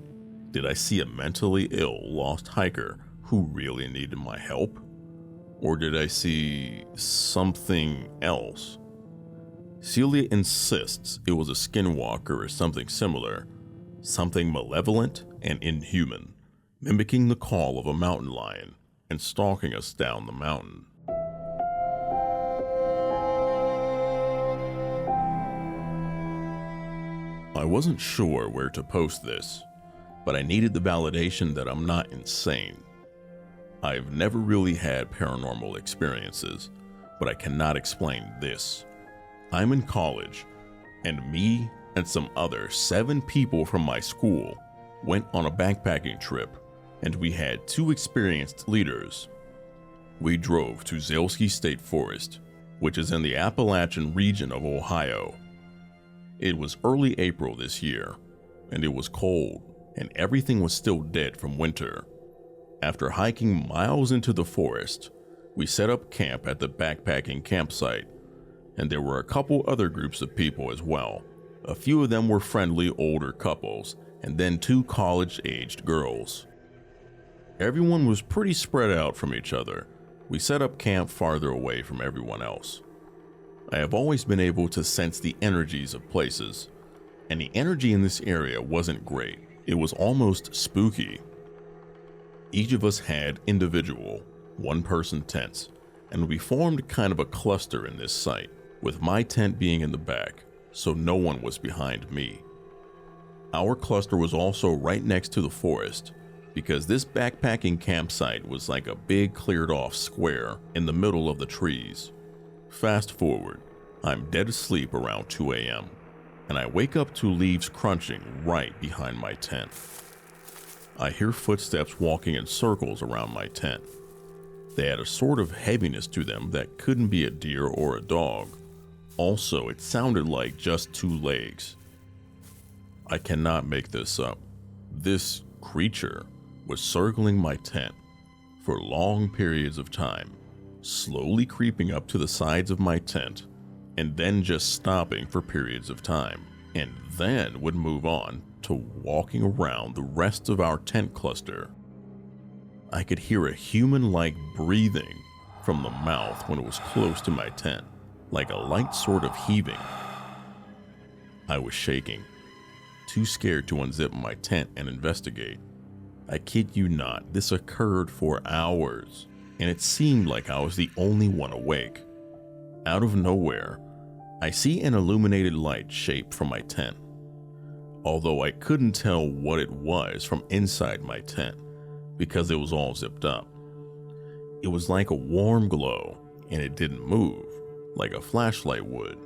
Did I see a mentally ill lost hiker who really needed my help? Or did I see something else? Celia insists it was a skinwalker or something similar, something malevolent and inhuman, mimicking the call of a mountain lion and stalking us down the mountain. I wasn't sure where to post this, but I needed the validation that I'm not insane. I've never really had paranormal experiences, but I cannot explain this. I'm in college, and me and some other 7 people from my school went on a backpacking trip, and we had 2 experienced leaders. We drove to Zaleski State Forest, which is in the Appalachian region of Ohio. It was early April this year, and it was cold, and everything was still dead from winter. After hiking miles into the forest, we set up camp at the backpacking campsite, and there were a couple other groups of people as well. A few of them were friendly older couples, and then 2 college-aged girls. Everyone was pretty spread out from each other. We set up camp farther away from everyone else. I have always been able to sense the energies of places, and the energy in this area wasn't great. It was almost spooky. Each of us had individual, one-person tents, and we formed kind of a cluster in this site, with my tent being in the back, so no one was behind me. Our cluster was also right next to the forest, because this backpacking campsite was like a big cleared-off square in the middle of the trees. Fast forward, I'm dead asleep around 2 a.m., and I wake up to leaves crunching right behind my tent. I hear footsteps walking in circles around my tent. They had a sort of heaviness to them that couldn't be a deer or a dog. Also, it sounded like just 2 legs. I cannot make this up. This creature was circling my tent for long periods of time, slowly creeping up to the sides of my tent, and then just stopping for periods of time, and then would move on to walking around the rest of our tent cluster. I could hear a human-like breathing from the mouth when it was close to my tent, like a light sort of heaving. I was shaking, too scared to unzip my tent and investigate. I kid you not, this occurred for hours, and it seemed like I was the only one awake. Out of nowhere, I see an illuminated light shape from my tent, although I couldn't tell what it was from inside my tent because it was all zipped up. It was like a warm glow, and it didn't move, like a flashlight would.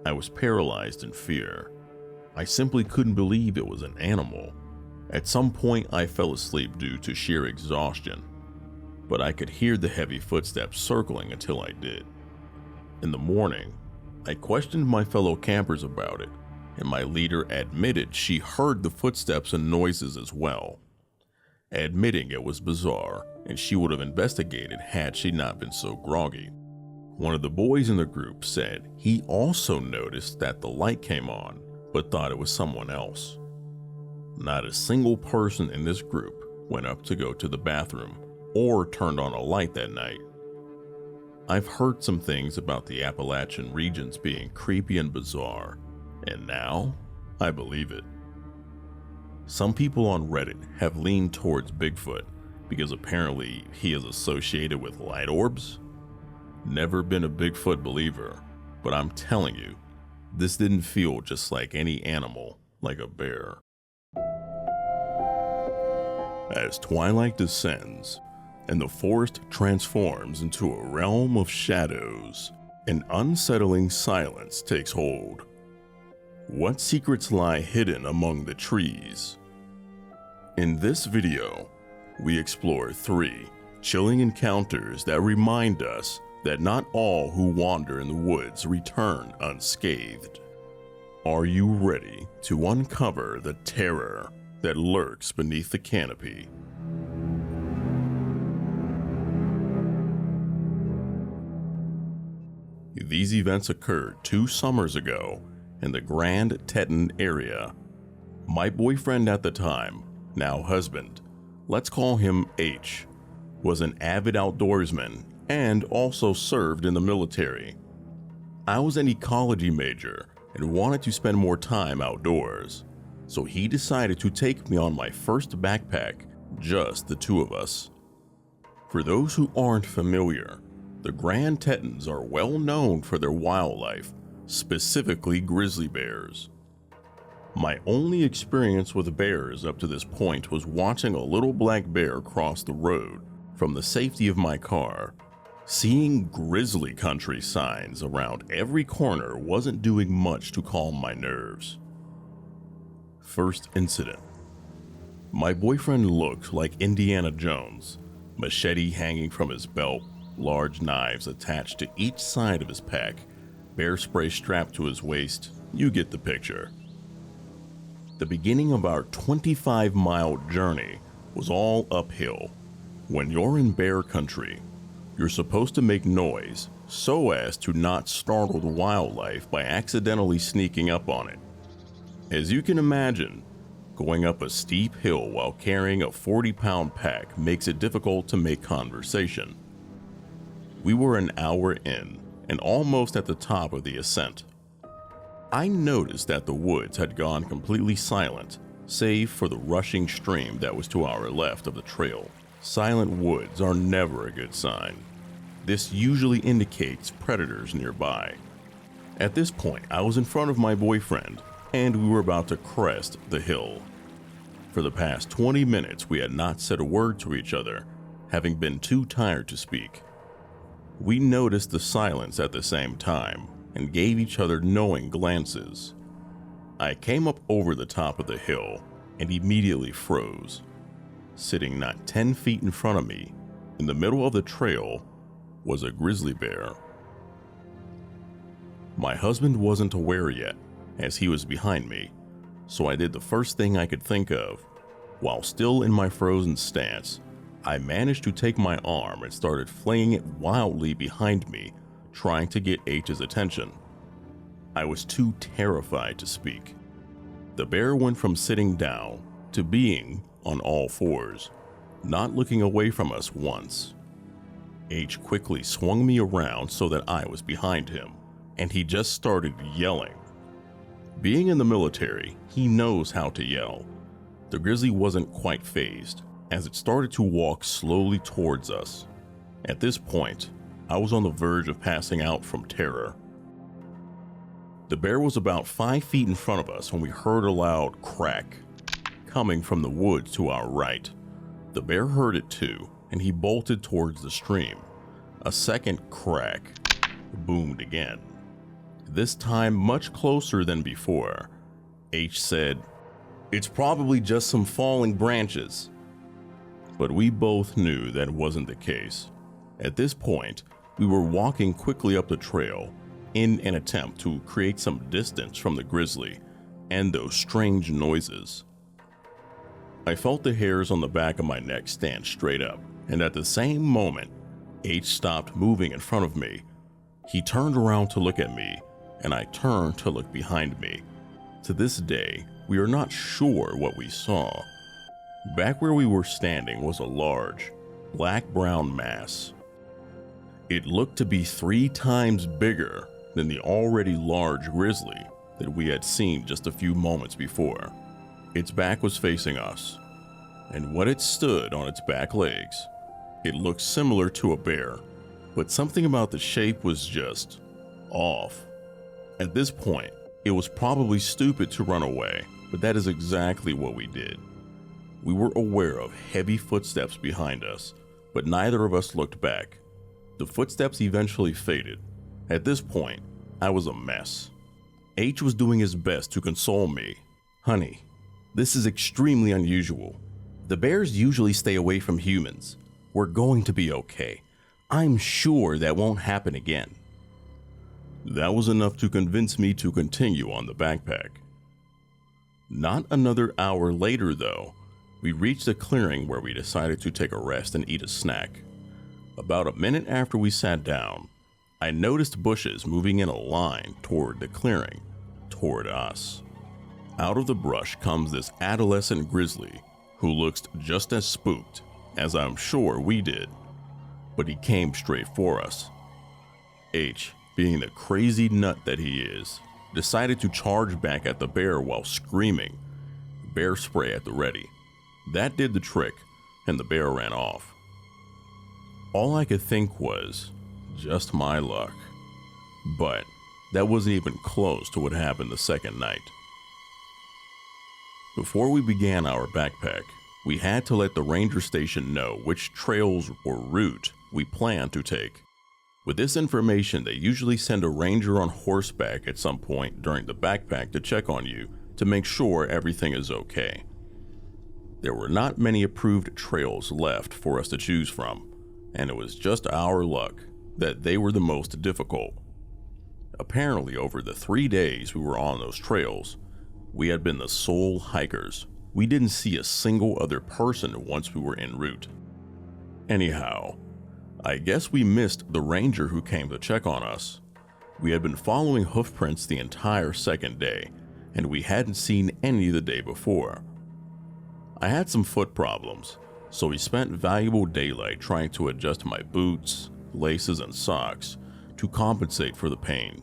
I was paralyzed in fear. I simply couldn't believe it was an animal. At some point, I fell asleep due to sheer exhaustion, but I could hear the heavy footsteps circling until I did. In the morning, I questioned my fellow campers about it, and my leader admitted she heard the footsteps and noises as well, admitting it was bizarre and she would have investigated had she not been so groggy. One of the boys in the group said he also noticed that the light came on, but thought it was someone else. Not a single person in this group went up to go to the bathroom or turned on a light that night. I've heard some things about the Appalachian regions being creepy and bizarre, and now I believe it. Some people on Reddit have leaned towards Bigfoot because apparently he is associated with light orbs. Never been a Bigfoot believer, but I'm telling you, this didn't feel just like any animal, like a bear. As twilight descends and the forest transforms into a realm of shadows, an unsettling silence takes hold. What secrets lie hidden among the trees? In this video, we explore 3 chilling encounters that remind us that not all who wander in the woods return unscathed. Are you ready to uncover the terror that lurks beneath the canopy? These events occurred 2 summers ago in the Grand Teton area. My boyfriend at the time, now husband, let's call him H, was an avid outdoorsman and also served in the military. I was an ecology major and wanted to spend more time outdoors, so he decided to take me on my first backpack, just the 2 of us. For those who aren't familiar, the Grand Tetons are well known for their wildlife, specifically grizzly bears. My only experience with bears up to this point was watching a little black bear cross the road from the safety of my car. Seeing grizzly country signs around every corner wasn't doing much to calm my nerves. First incident. My boyfriend looked like Indiana Jones, machete hanging from his belt, large knives attached to each side of his pack, bear spray strapped to his waist. You get the picture. The beginning of our 25-mile journey was all uphill. When you're in bear country, you're supposed to make noise so as to not startle the wildlife by accidentally sneaking up on it. As you can imagine, going up a steep hill while carrying a 40-pound pack makes it difficult to make conversation. We were an hour in and almost at the top of the ascent. I noticed that the woods had gone completely silent, save for the rushing stream that was to our left of the trail. Silent woods are never a good sign. This usually indicates predators nearby. At this point, I was in front of my boyfriend, and we were about to crest the hill. For the past 20 minutes, we had not said a word to each other, having been too tired to speak. We noticed the silence at the same time and gave each other knowing glances. I came up over the top of the hill and immediately froze. Sitting not 10 feet in front of me, in the middle of the trail, was a grizzly bear. My husband wasn't aware yet, as he was behind me, so I did the first thing I could think of. While still in my frozen stance, I managed to take my arm and started flinging it wildly behind me, trying to get H's attention. I was too terrified to speak. The bear went from sitting down to being on all fours, not looking away from us once. H quickly swung me around so that I was behind him, and he just started yelling. Being in the military, he knows how to yell. The grizzly wasn't quite fazed, as it started to walk slowly towards us. At this point, I was on the verge of passing out from terror. The bear was about 5 feet in front of us when we heard a loud crack coming from the woods to our right. The bear heard it too, and he bolted towards the stream. A second crack boomed again, this time much closer than before. H said, "It's probably just some falling branches." But we both knew that wasn't the case. At this point, we were walking quickly up the trail in an attempt to create some distance from the grizzly and those strange noises. I felt the hairs on the back of my neck stand straight up, and at the same moment, H stopped moving in front of me. He turned around to look at me, and I turned to look behind me. To this day, we are not sure what we saw. Back where we were standing was a large, black-brown mass. It looked to be 3 times bigger than the already large grizzly that we had seen just a few moments before. Its back was facing us, and when it stood on its back legs, it looked similar to a bear, but something about the shape was just off. At this point, it was probably stupid to run away, but that is exactly what we did. We were aware of heavy footsteps behind us, but neither of us looked back. The footsteps eventually faded. At this point, I was a mess. H was doing his best to console me. "Honey, this is extremely unusual. The bears usually stay away from humans. We're going to be okay. I'm sure that won't happen again." That was enough to convince me to continue on the backpack. Not another hour later, though, we reached a clearing where we decided to take a rest and eat a snack. About a minute after we sat down, I noticed bushes moving in a line toward the clearing, toward us. Out of the brush comes this adolescent grizzly who looks just as spooked as I'm sure we did, but he came straight for us. H, being the crazy nut that he is, decided to charge back at the bear while screaming, bear spray at the ready. That did the trick, and the bear ran off. All I could think was, just my luck. But that wasn't even close to what happened the second night. Before we began our backpack, we had to let the ranger station know which trails or route we planned to take. With this information, they usually send a ranger on horseback at some point during the backpack to check on you to make sure everything is okay. There were not many approved trails left for us to choose from, and it was just our luck that they were the most difficult. Apparently, over the 3 days we were on those trails, we had been the sole hikers. We didn't see a single other person once we were en route. Anyhow, I guess we missed the ranger who came to check on us. We had been following hoofprints the entire second day, and we hadn't seen any the day before. I had some foot problems, so we spent valuable daylight trying to adjust my boots, laces, and socks to compensate for the pain.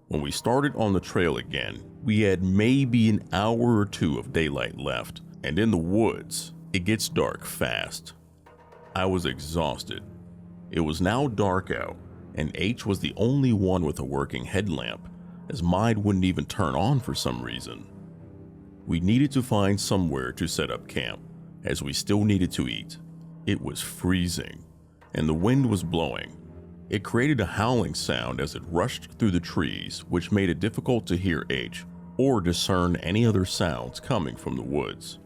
When we started on the trail again, we had maybe an hour or 2 of daylight left, and in the woods, it gets dark fast. I was exhausted. It was now dark out, and H was the only one with a working headlamp, as mine wouldn't even turn on for some reason. We needed to find somewhere to set up camp, as we still needed to eat. It was freezing, and the wind was blowing. It created a howling sound as it rushed through the trees, which made it difficult to hear H or discern any other sounds coming from the woods.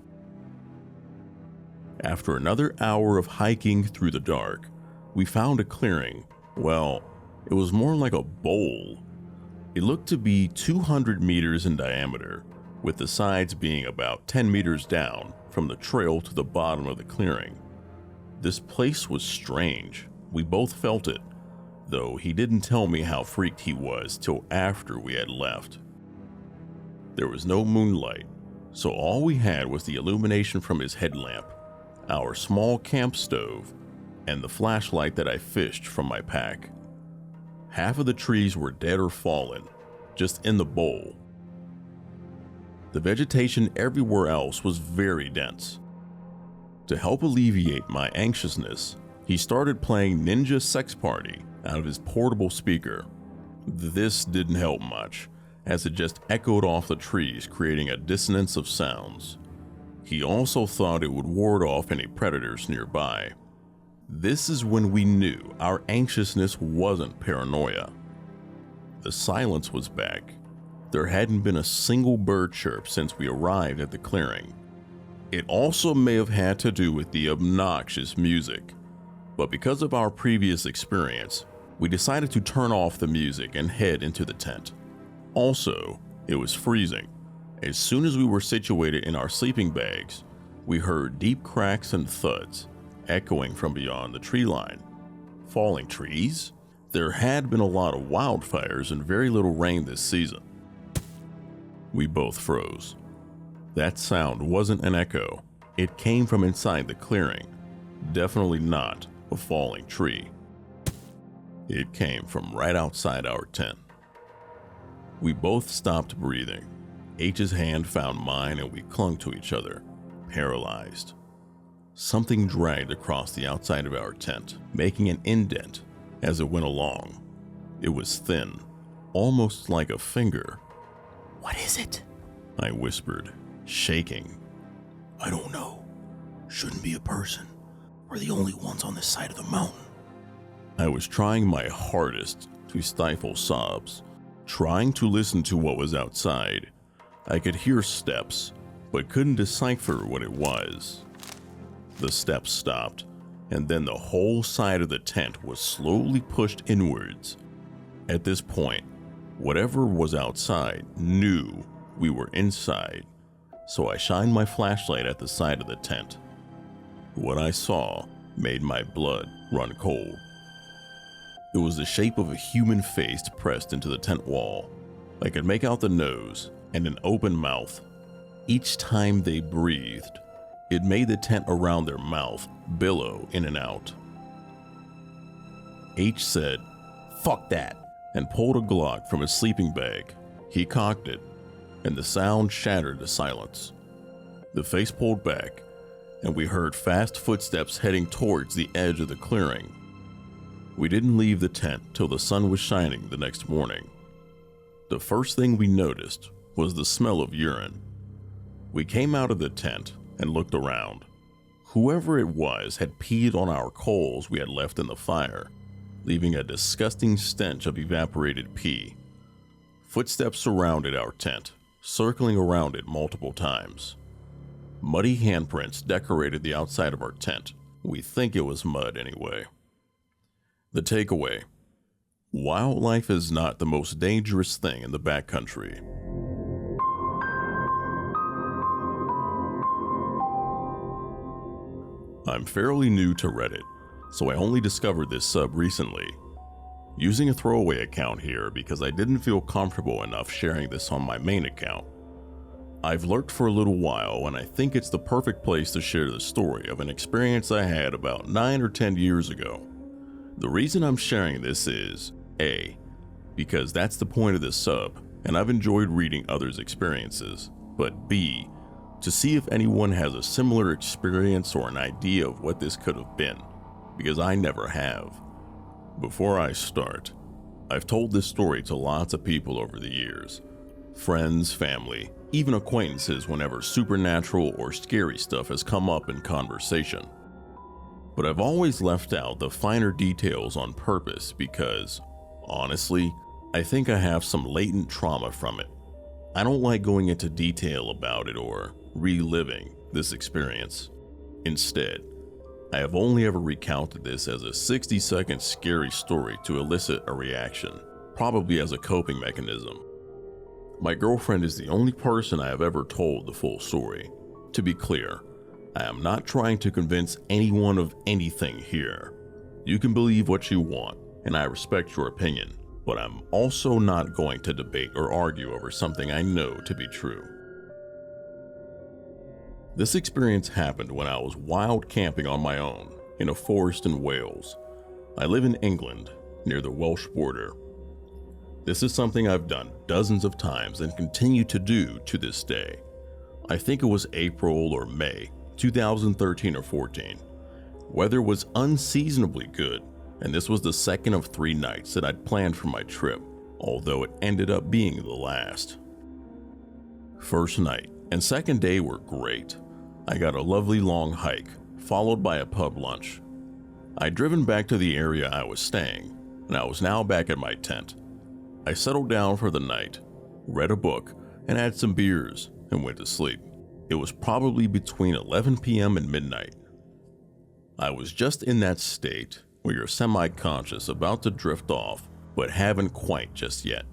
After another hour of hiking through the dark, we found a clearing. Well, it was more like a bowl. It looked to be 200 meters in diameter, with the sides being about 10 meters down from the trail to the bottom of the clearing. This place was strange. We both felt it, though he didn't tell me how freaked he was till after we had left. There was no moonlight, so all we had was the illumination from his headlamp, our small camp stove, and the flashlight that I fished from my pack. Half of the trees were dead or fallen, just in the bowl. The vegetation everywhere else was very dense. To help alleviate my anxiousness, he started playing Ninja Sex Party out of his portable speaker. This didn't help much, as it just echoed off the trees, creating a dissonance of sounds. He also thought it would ward off any predators nearby. This is when we knew our anxiousness wasn't paranoia. The silence was back. There hadn't been a single bird chirp since we arrived at the clearing. It also may have had to do with the obnoxious music, but because of our previous experience, we decided to turn off the music and head into the tent. Also, it was freezing. As soon as we were situated in our sleeping bags, we heard deep cracks and thuds echoing from beyond the tree line. Falling trees? There had been a lot of wildfires and very little rain this season. We both froze. That sound wasn't an echo. It came from inside the clearing. Definitely not a falling tree. It came from right outside our tent. We both stopped breathing. H's hand found mine and we clung to each other, paralyzed. Something dragged across the outside of our tent, making an indent as it went along. It was thin, almost like a finger. What is it? I whispered, shaking. I don't know. Shouldn't be a person. We're the only ones on this side of the mountain. I was trying my hardest to stifle sobs, trying to listen to what was outside. I could hear steps, but couldn't decipher what it was. The steps stopped, and then the whole side of the tent was slowly pushed inwards. At this point, whatever was outside knew we were inside, so I shined my flashlight at the side of the tent. What I saw made my blood run cold. It was the shape of a human face pressed into the tent wall. I could make out the nose and an open mouth. Each time they breathed, it made the tent around their mouth billow in and out. H said, "Fuck that," and pulled a Glock from his sleeping bag. He cocked it, and the sound shattered the silence. The face pulled back, and we heard fast footsteps heading towards the edge of the clearing. We didn't leave the tent till the sun was shining the next morning. The first thing we noticed was the smell of urine. We came out of the tent and looked around. Whoever it was had peed on our coals we had left in the fire, leaving a disgusting stench of evaporated pee. Footsteps surrounded our tent, circling around it multiple times. Muddy handprints decorated the outside of our tent. We think it was mud anyway. The takeaway: wildlife is not the most dangerous thing in the backcountry. I'm fairly new to Reddit, so I only discovered this sub recently. Using a throwaway account here because I didn't feel comfortable enough sharing this on my main account. I've lurked for a little while and I think it's the perfect place to share the story of an experience I had about 9 or 10 years ago. The reason I'm sharing this is, A, because that's the point of this sub and I've enjoyed reading others' experiences, but B, to see if anyone has a similar experience or an idea of what this could have been, because I never have. Before I start, I've told this story to lots of people over the years. Friends, family, even acquaintances whenever supernatural or scary stuff has come up in conversation. But I've always left out the finer details on purpose because, honestly, I think I have some latent trauma from it. I don't like going into detail about it or reliving this experience. Instead, I have only ever recounted this as a 60-second scary story to elicit a reaction, probably as a coping mechanism. My girlfriend is the only person I have ever told the full story. To be clear, I am not trying to convince anyone of anything here. You can believe what you want, and I respect your opinion, but I'm also not going to debate or argue over something I know to be true. This experience happened when I was wild camping on my own in a forest in Wales. I live in England, near the Welsh border. This is something I've done dozens of times and continue to do to this day. I think it was April or May 2013 or 14. Weather was unseasonably good, and this was the second of 3 nights that I'd planned for my trip, although it ended up being the last. First night and second day were great. I got a lovely long hike, followed by a pub lunch. I'd driven back to the area I was staying, and I was now back at my tent. I settled down for the night, read a book, and had some beers, and went to sleep. It was probably between 11 p.m. and midnight. I was just in that state where you're semi-conscious, about to drift off, but haven't quite just yet.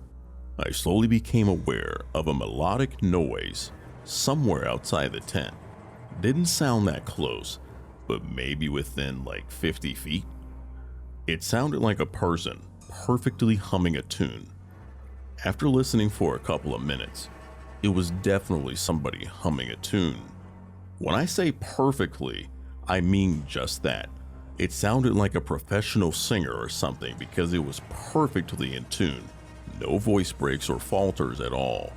I slowly became aware of a melodic noise somewhere outside the tent. Didn't sound that close, but maybe within like 50 feet. It sounded like a person perfectly humming a tune. After listening for a couple of minutes, it was definitely somebody humming a tune. When I say perfectly, I mean just that. It sounded like a professional singer or something because it was perfectly in tune. No voice breaks or falters at all.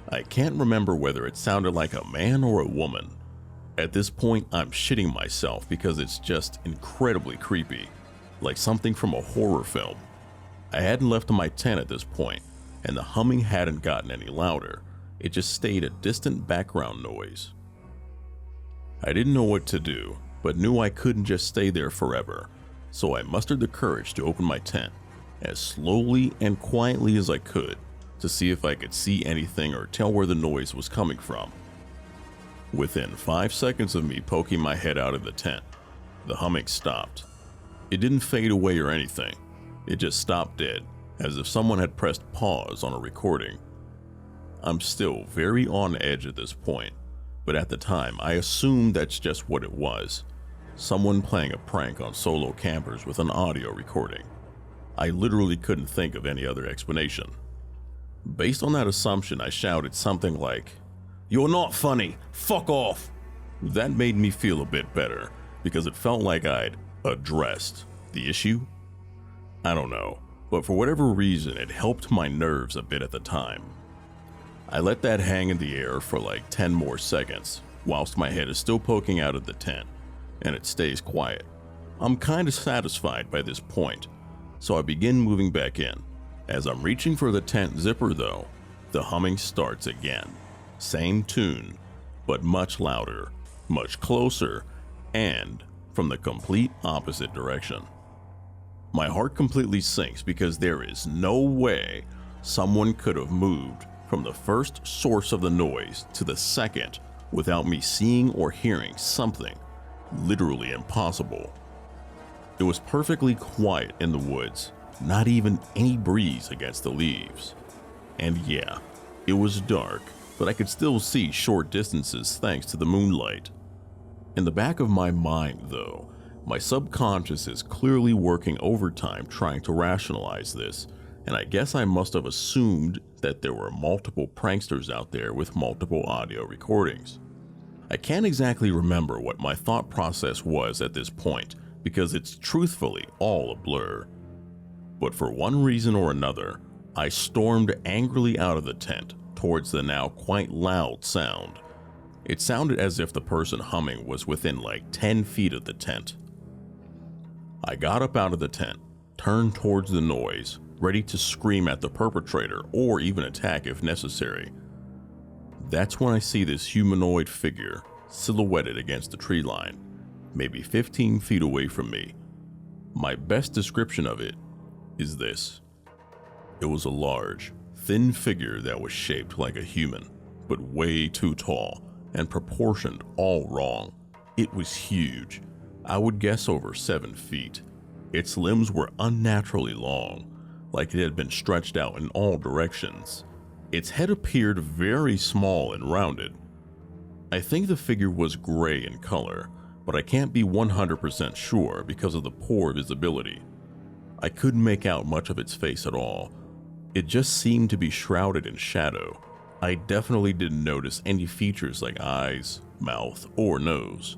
I can't remember whether it sounded like a man or a woman. At this point, I'm shitting myself because it's just incredibly creepy, like something from a horror film. I hadn't left my tent at this point, and the humming hadn't gotten any louder. It just stayed a distant background noise. I didn't know what to do, but knew I couldn't just stay there forever, so I mustered the courage to open my tent as slowly and quietly as I could to see if I could see anything or tell where the noise was coming from. Within 5 seconds of me poking my head out of the tent, the humming stopped. It didn't fade away or anything. It just stopped dead, as if someone had pressed pause on a recording. I'm still very on edge at this point, but at the time I assumed that's just what it was. Someone playing a prank on solo campers with an audio recording. I literally couldn't think of any other explanation. Based on that assumption, I shouted something like, "You're not funny, fuck off!" That made me feel a bit better, because it felt like I'd addressed the issue. I don't know, but for whatever reason, it helped my nerves a bit at the time. I let that hang in the air for like 10 more seconds, whilst my head is still poking out of the tent, and it stays quiet. I'm kinda satisfied by this point, so I begin moving back in. As I'm reaching for the tent zipper though, the humming starts again. Same tune, but much louder, much closer, and from the complete opposite direction. My heart completely sinks because there is no way someone could have moved from the first source of the noise to the second without me seeing or hearing something. Literally impossible. It was perfectly quiet in the woods, not even any breeze against the leaves. And yeah, it was dark, but I could still see short distances thanks to the moonlight. In the back of my mind, though, my subconscious is clearly working overtime trying to rationalize this, and I guess I must have assumed that there were multiple pranksters out there with multiple audio recordings. I can't exactly remember what my thought process was at this point because it's truthfully all a blur. But for one reason or another, I stormed angrily out of the tent towards the now quite loud sound. It sounded as if the person humming was within like 10 feet of the tent. I got up out of the tent, turned towards the noise, ready to scream at the perpetrator or even attack if necessary. That's when I see this humanoid figure silhouetted against the tree line, maybe 15 feet away from me. My best description of it is this. It was a large, thin figure that was shaped like a human, but way too tall and proportioned all wrong. It was huge. I would guess over 7 feet. Its limbs were unnaturally long, like it had been stretched out in all directions. Its head appeared very small and rounded. I think the figure was gray in color, but I can't be 100% sure because of the poor visibility. I couldn't make out much of its face at all. It just seemed to be shrouded in shadow. I definitely didn't notice any features like eyes, mouth, or nose.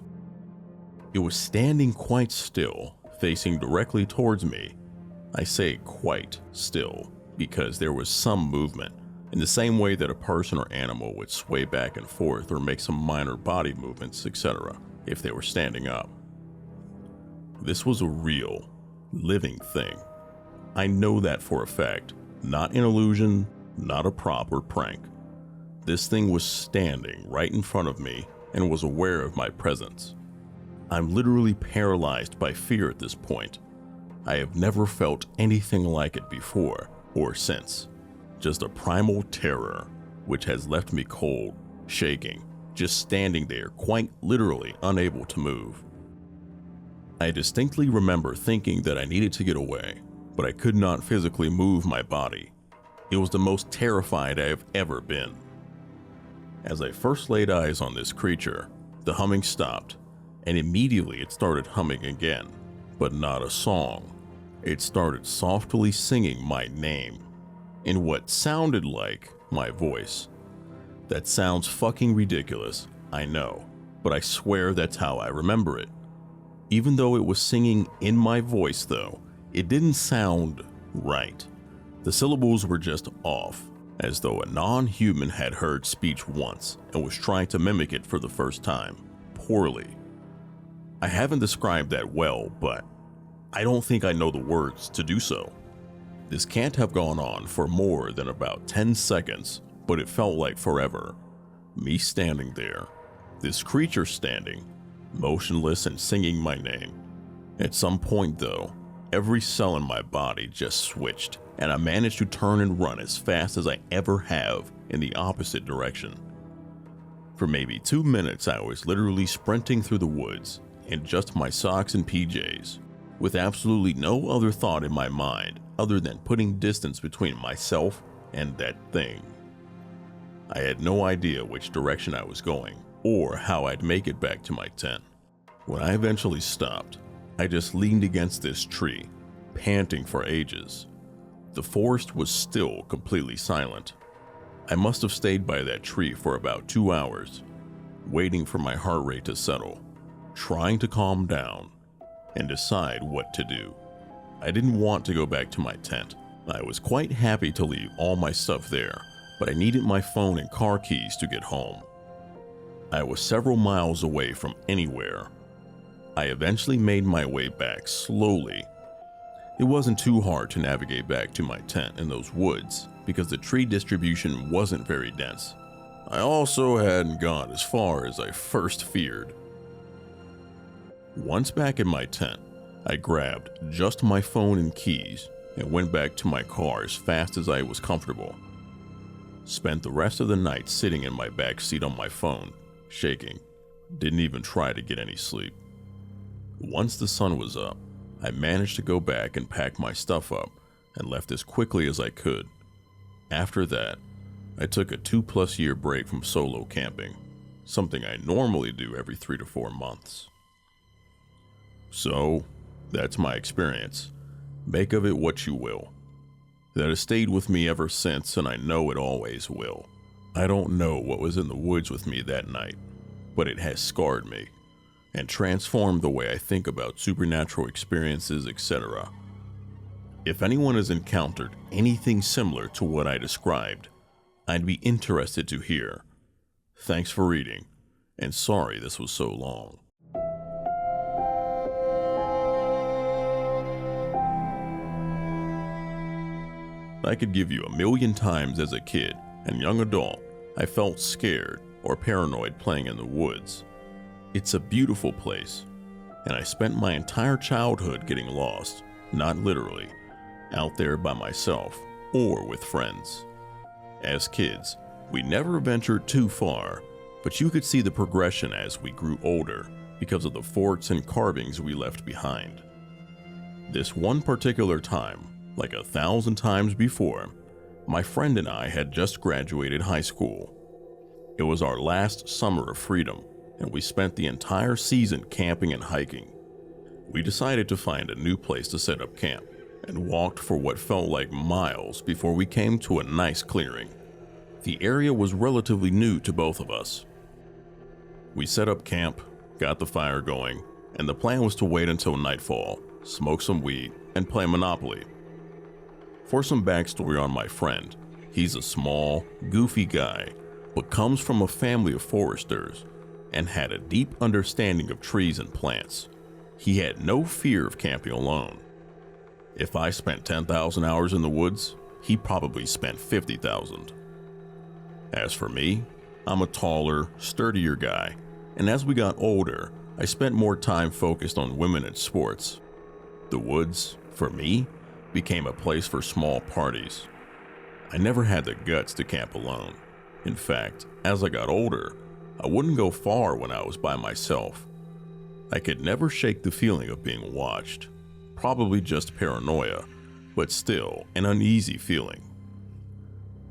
It was standing quite still, facing directly towards me. I say quite still because there was some movement, in the same way that a person or animal would sway back and forth or make some minor body movements, etc., if they were standing up. This was a real, living thing. I know that for a fact, not an illusion, not a prop or prank. This thing was standing right in front of me and was aware of my presence. I'm literally paralyzed by fear at this point. I have never felt anything like it before or since. Just a primal terror, which has left me cold, shaking, just standing there, quite literally unable to move. I distinctly remember thinking that I needed to get away, but I could not physically move my body. It was the most terrified I have ever been. As I first laid eyes on this creature, the humming stopped, and immediately it started humming again, but not a song. It started softly singing my name, in what sounded like my voice. That sounds fucking ridiculous, I know, but I swear that's how I remember it. Even though it was singing in my voice though, it didn't sound right. The syllables were just off, as though a non-human had heard speech once and was trying to mimic it for the first time, poorly. I haven't described that well, but I don't think I know the words to do so. This can't have gone on for more than about 10 seconds, but it felt like forever. Me standing there, this creature standing, motionless and singing my name. At some point though, every cell in my body just switched, and I managed to turn and run as fast as I ever have in the opposite direction. For maybe 2 minutes I was literally sprinting through the woods in just my socks and PJs, with absolutely no other thought in my mind other than putting distance between myself and that thing. I had no idea which direction I was going or how I'd make it back to my tent. When I eventually stopped, I just leaned against this tree, panting for ages. The forest was still completely silent. I must have stayed by that tree for about 2 hours, waiting for my heart rate to settle, trying to calm down and decide what to do. I didn't want to go back to my tent. I was quite happy to leave all my stuff there, but I needed my phone and car keys to get home. I was several miles away from anywhere. I eventually made my way back slowly. It wasn't too hard to navigate back to my tent in those woods because the tree distribution wasn't very dense. I also hadn't gone as far as I first feared. Once back in my tent, I grabbed just my phone and keys and went back to my car as fast as I was comfortable. Spent the rest of the night sitting in my back seat on my phone, shaking. Didn't even try to get any sleep. Once the sun was up, I managed to go back and pack my stuff up and left as quickly as I could. After that, I took a 2+ year break from solo camping, something I normally do every 3 to 4 months. So, that's my experience. Make of it what you will. That has stayed with me ever since, and I know it always will. I don't know what was in the woods with me that night, but it has scarred me and transformed the way I think about supernatural experiences, etc. If anyone has encountered anything similar to what I described, I'd be interested to hear. Thanks for reading, and sorry this was so long. I could give you 1,000,000 times as a kid and young adult I felt scared or paranoid playing in the woods. It's a beautiful place, and I spent my entire childhood getting lost, not literally, out there by myself or with friends. As kids, we never ventured too far, but you could see the progression as we grew older because of the forts and carvings we left behind. This one particular time, like 1,000 times before, My friend and I had just graduated high school. It was our last summer of freedom, and we spent the entire season camping and hiking. We decided to find a new place to set up camp and walked for what felt like miles before we came to a nice clearing. The area was relatively new to both of us. We set up camp, got the fire going, and the plan was to wait until nightfall, smoke some weed, and play Monopoly. For some backstory on my friend, he's a small, goofy guy, but comes from a family of foresters and had a deep understanding of trees and plants. He had no fear of camping alone. If I spent 10,000 hours in the woods, he probably spent 50,000. As for me, I'm a taller, sturdier guy, and as we got older, I spent more time focused on women and sports. The woods, for me, became a place for small parties. I never had the guts to camp alone. In fact, as I got older, I wouldn't go far when I was by myself. I could never shake the feeling of being watched. Probably just paranoia, but still an uneasy feeling.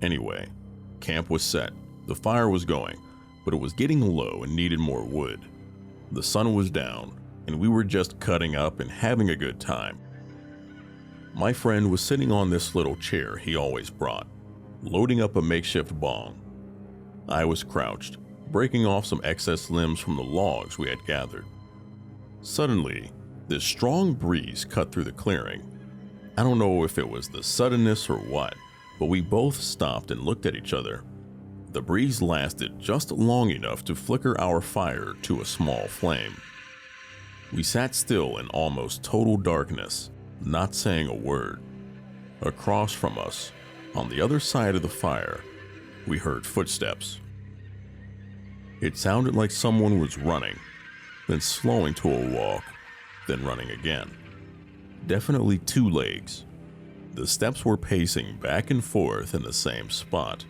Anyway, camp was set, the fire was going, but it was getting low and needed more wood. The sun was down, and we were just cutting up and having a good time. My friend was sitting on this little chair he always brought, loading up a makeshift bong. I was crouched, breaking off some excess limbs from the logs we had gathered. Suddenly, this strong breeze cut through the clearing. I don't know if it was the suddenness or what, but we both stopped and looked at each other. The breeze lasted just long enough to flicker our fire to a small flame. We sat still in almost total darkness, not saying a word. Across from us, on the other side of the fire, we heard footsteps. It sounded like someone was running, then slowing to a walk, then running again. Definitely two legs. The steps were pacing back and forth in the same spot.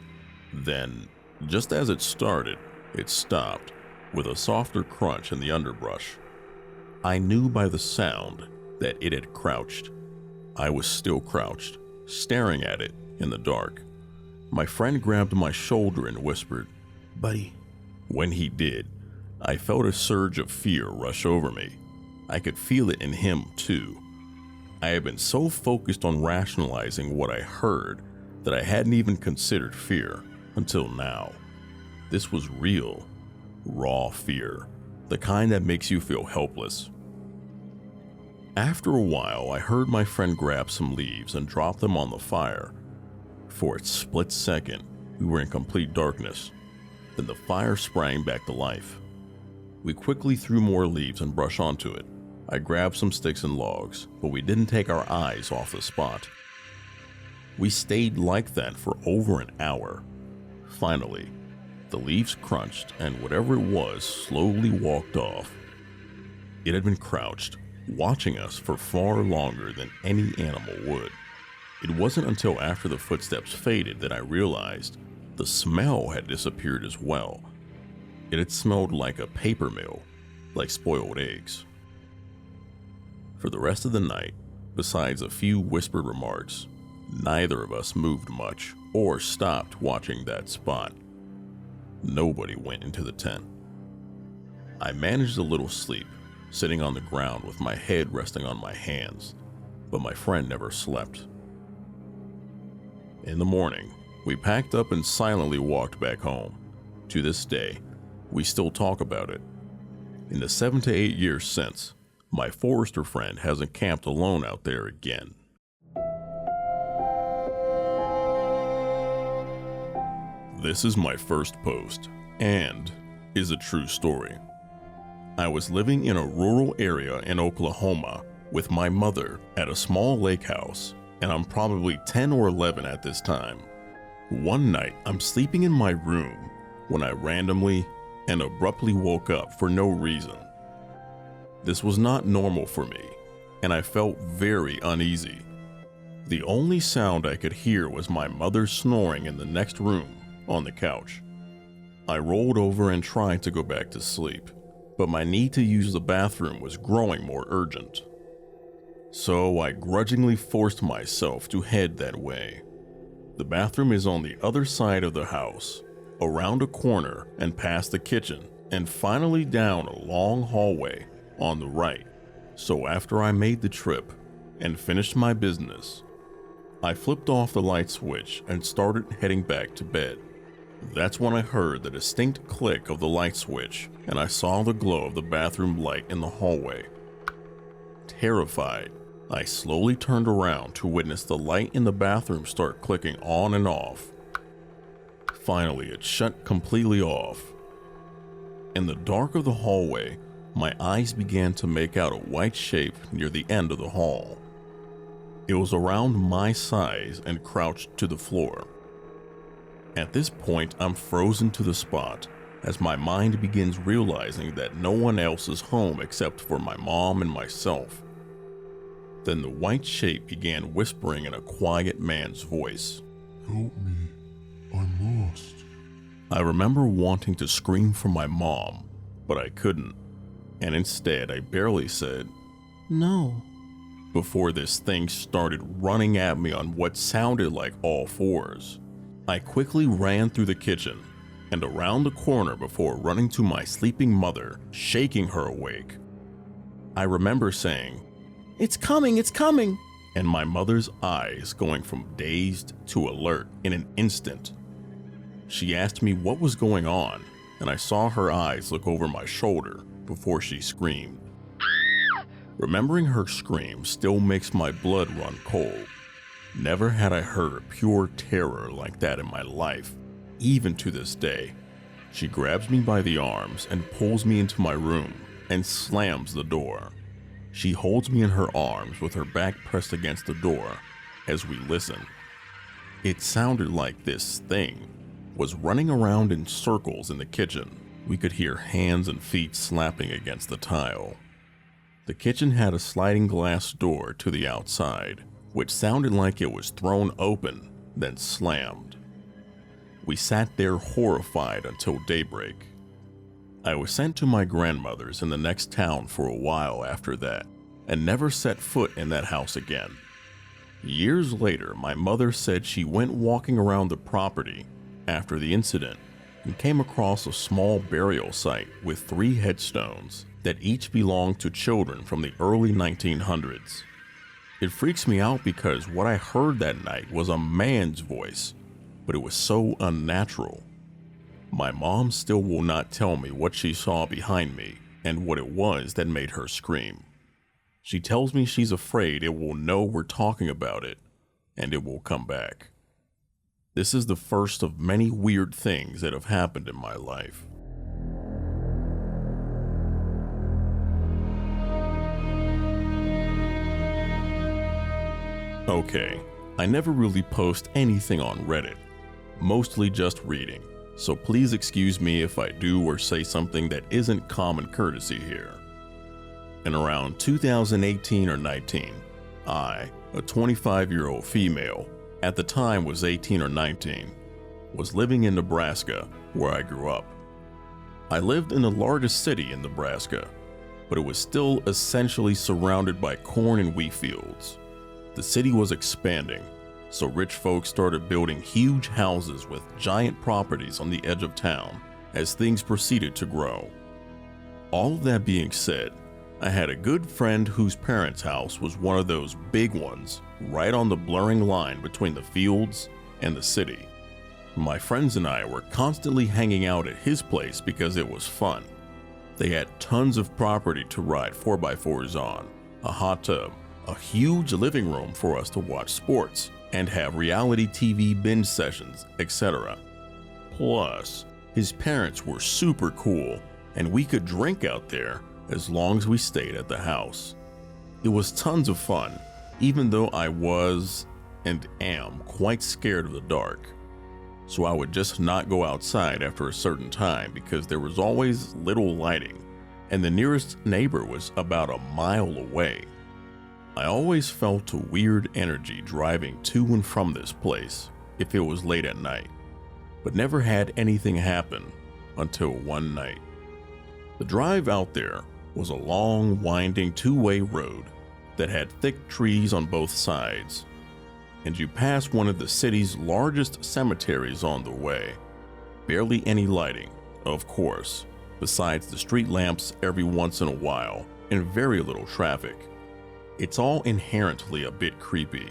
Then, just as it started, it stopped, with a softer crunch in the underbrush. I knew by the sound that it had crouched. I was still crouched, staring at it in the dark. My friend grabbed my shoulder and whispered, Buddy. When he did, I felt a surge of fear rush over me. I could feel it in him too. I had been so focused on rationalizing what I heard that I hadn't even considered fear until now. This was real, raw fear, the kind that makes you feel helpless. After a while, I heard my friend grab some leaves and drop them on the fire. For a split second, we were in complete darkness. Then the fire sprang back to life. We quickly threw more leaves and brush onto it. I grabbed some sticks and logs, but we didn't take our eyes off the spot. We stayed like that for over an hour. Finally, the leaves crunched and whatever it was slowly walked off. It had been crouched, watching us for far longer than any animal would. It wasn't until after the footsteps faded that I realized the smell had disappeared as well. It had smelled like a paper mill, like spoiled eggs. For the rest of the night, besides a few whispered remarks, neither of us moved much or stopped watching that spot. Nobody went into the tent. I managed a little sleep, sitting on the ground with my head resting on my hands, but my friend never slept. In the morning, we packed up and silently walked back home. To this day, we still talk about it. In the 7 to 8 years since, my forester friend hasn't camped alone out there again. This is my first post, and is a true story. I was living in a rural area in Oklahoma with my mother at a small lake house, and I'm probably 10 or 11 at this time. One night, I'm sleeping in my room when I randomly and abruptly woke up for no reason. This was not normal for me, and I felt very uneasy. The only sound I could hear was my mother snoring in the next room on the couch. I rolled over and tried to go back to sleep, but my need to use the bathroom was growing more urgent. So I grudgingly forced myself to head that way. The bathroom is on the other side of the house, around a corner and past the kitchen, and finally down a long hallway on the right. So after I made the trip and finished my business, I flipped off the light switch and started heading back to bed. That's when I heard the distinct click of the light switch, and I saw the glow of the bathroom light in the hallway. Terrified, I slowly turned around to witness the light in the bathroom start clicking on and off. Finally, it shut completely off. In the dark of the hallway, my eyes began to make out a white shape near the end of the hall. It was around my size and crouched to the floor. At this point, I'm frozen to the spot as my mind begins realizing that no one else is home except for my mom and myself. Then the white shape began whispering in a quiet man's voice. Help me, I'm lost. I remember wanting to scream for my mom, but I couldn't, and instead I barely said, "No," before this thing started running at me on what sounded like all fours. I quickly ran through the kitchen and around the corner before running to my sleeping mother, shaking her awake. I remember saying, "It's coming, it's coming," and my mother's eyes going from dazed to alert in an instant. She asked me what was going on, and I saw her eyes look over my shoulder before she screamed. Remembering her scream still makes my blood run cold. Never had I heard pure terror like that in my life, even to this day. She grabs me by the arms and pulls me into my room and slams the door. She holds me in her arms with her back pressed against the door as we listen. It sounded like this thing was running around in circles in the kitchen. We could hear hands and feet slapping against the tile. The kitchen had a sliding glass door to the outside, which sounded like it was thrown open, then slammed. We sat there horrified until daybreak. I was sent to my grandmother's in the next town for a while after that, and never set foot in that house again. Years later, my mother said she went walking around the property after the incident and came across a small burial site with 3 headstones that each belonged to children from the early 1900s. It freaks me out because what I heard that night was a man's voice, but it was so unnatural. My mom still will not tell me what she saw behind me and what it was that made her scream. She tells me she's afraid it will know we're talking about it and it will come back. This is the first of many weird things that have happened in my life. Okay, I never really post anything on Reddit, mostly just reading, so please excuse me if I do or say something that isn't common courtesy here. In around 2018 or 19, I, a 25-year-old female, at the time was 18 or 19, was living in Nebraska, where I grew up. I lived in the largest city in Nebraska, but it was still essentially surrounded by corn and wheat fields. The city was expanding, so rich folks started building huge houses with giant properties on the edge of town as things proceeded to grow. All of that being said, I had a good friend whose parents' house was one of those big ones right on the blurring line between the fields and the city. My friends and I were constantly hanging out at his place because it was fun. They had tons of property to ride 4x4s on, a hot tub, a huge living room for us to watch sports and have reality TV binge sessions, etc. Plus, his parents were super cool and we could drink out there as long as we stayed at the house. It was tons of fun, even though I was and am quite scared of the dark. So I would just not go outside after a certain time because there was always little lighting, and the nearest neighbor was about a mile away. I always felt a weird energy driving to and from this place if it was late at night, but never had anything happen until one night. The drive out there was a long, winding 2-way road that had thick trees on both sides. and you pass one of the city's largest cemeteries on the way. Barely any lighting, of course, besides the street lamps every once in a while, and very little traffic. It's all inherently a bit creepy,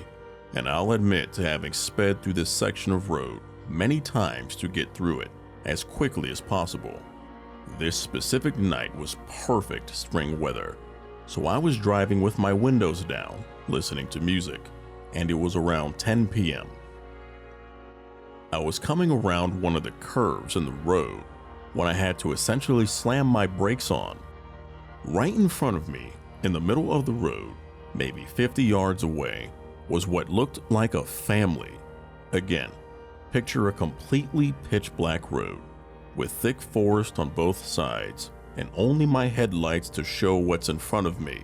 and I'll admit to having sped through this section of road many times to get through it as quickly as possible. This specific night was perfect spring weather, so I was driving with my windows down, listening to music, and it was around 10 p.m. I was coming around one of the curves in the road when I had to essentially slam my brakes on. Right in front of me, in the middle of the road, maybe 50 yards away, was what looked like a family. Again, picture a completely pitch black road with thick forest on both sides and only my headlights to show what's in front of me.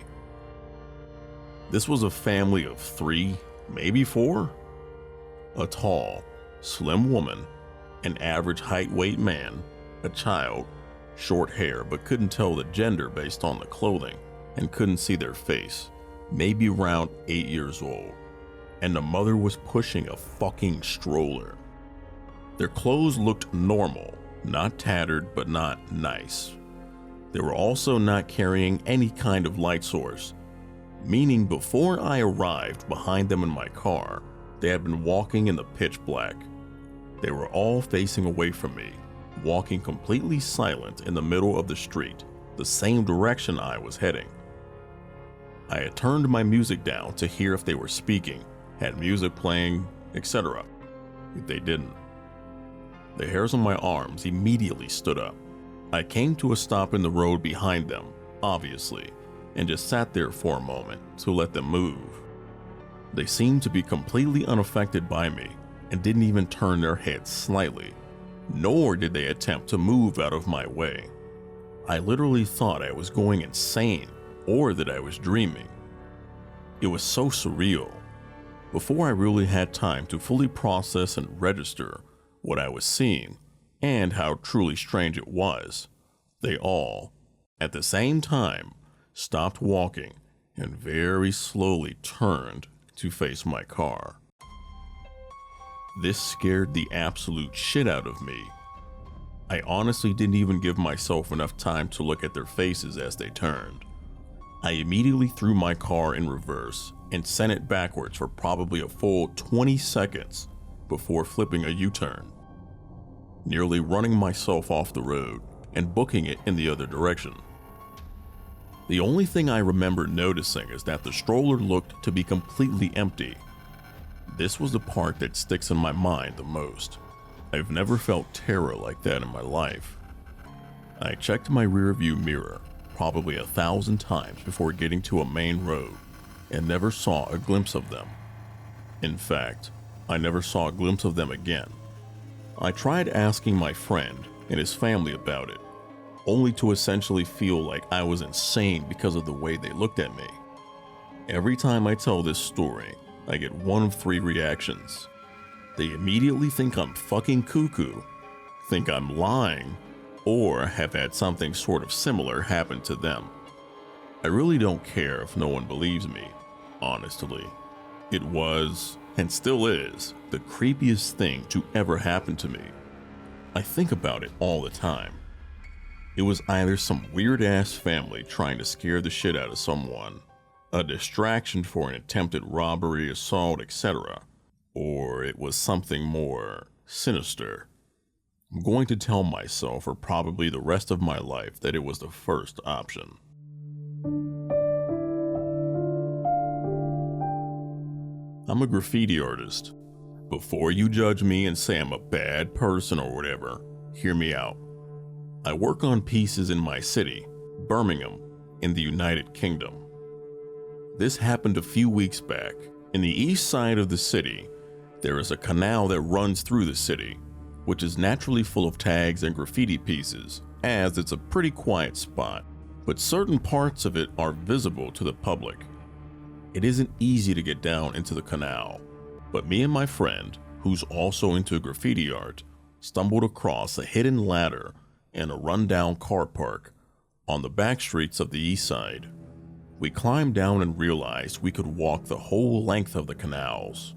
This was a family of 3, maybe 4. A tall, slim woman, an average height-weight man, a child, short hair but couldn't tell the gender based on the clothing and couldn't see their face, maybe around 8 years old, and the mother was pushing a fucking stroller. Their clothes looked normal, not tattered but not nice. They were also not carrying any kind of light source, meaning before I arrived behind them in my car, they had been walking in the pitch black. They were all facing away from me, walking completely silent in the middle of the street, the same direction I was heading. I had turned my music down to hear if they were speaking, had music playing, etc. They didn't. The hairs on my arms immediately stood up. I came to a stop in the road behind them, obviously, and just sat there for a moment to let them move. They seemed to be completely unaffected by me and didn't even turn their heads slightly, nor did they attempt to move out of my way. I literally thought I was going insane or that I was dreaming. It was so surreal. Before I really had time to fully process and register what I was seeing and how truly strange it was, they all, at the same time, stopped walking and very slowly turned to face my car. This scared the absolute shit out of me. I honestly didn't even give myself enough time to look at their faces as they turned. I immediately threw my car in reverse and sent it backwards for probably a full 20 seconds before flipping a U-turn, nearly running myself off the road and booking it in the other direction. The only thing I remember noticing is that the stroller looked to be completely empty. This was the part that sticks in my mind the most. I've never felt terror like that in my life. I checked my rearview mirror probably 1,000 times before getting to a main road and never saw a glimpse of them. In fact, I never saw a glimpse of them again. I tried asking my friend and his family about it, only to essentially feel like I was insane because of the way they looked at me. Every time I tell this story, I get one of 3 reactions. They immediately think I'm fucking cuckoo, think I'm lying, or have had something sort of similar happen to them. I really don't care if no one believes me, honestly. It was, and still is, the creepiest thing to ever happen to me. I think about it all the time. It was either some weird-ass family trying to scare the shit out of someone, a distraction for an attempted robbery, assault, etc., or it was something more sinister. I'm going to tell myself for probably the rest of my life that it was the first option. I'm a graffiti artist. Before you judge me and say I'm a bad person or whatever, hear me out. I work on pieces in my city, Birmingham, in the United Kingdom. This happened a few weeks back. In the east side of the city, there is a canal that runs through the city, which is naturally full of tags and graffiti pieces, as it's a pretty quiet spot, but certain parts of it are visible to the public. It isn't easy to get down into the canal, but me and my friend, who's also into graffiti art, stumbled across a hidden ladder in a rundown car park on the back streets of the east side. We climbed down and realized we could walk the whole length of the canals.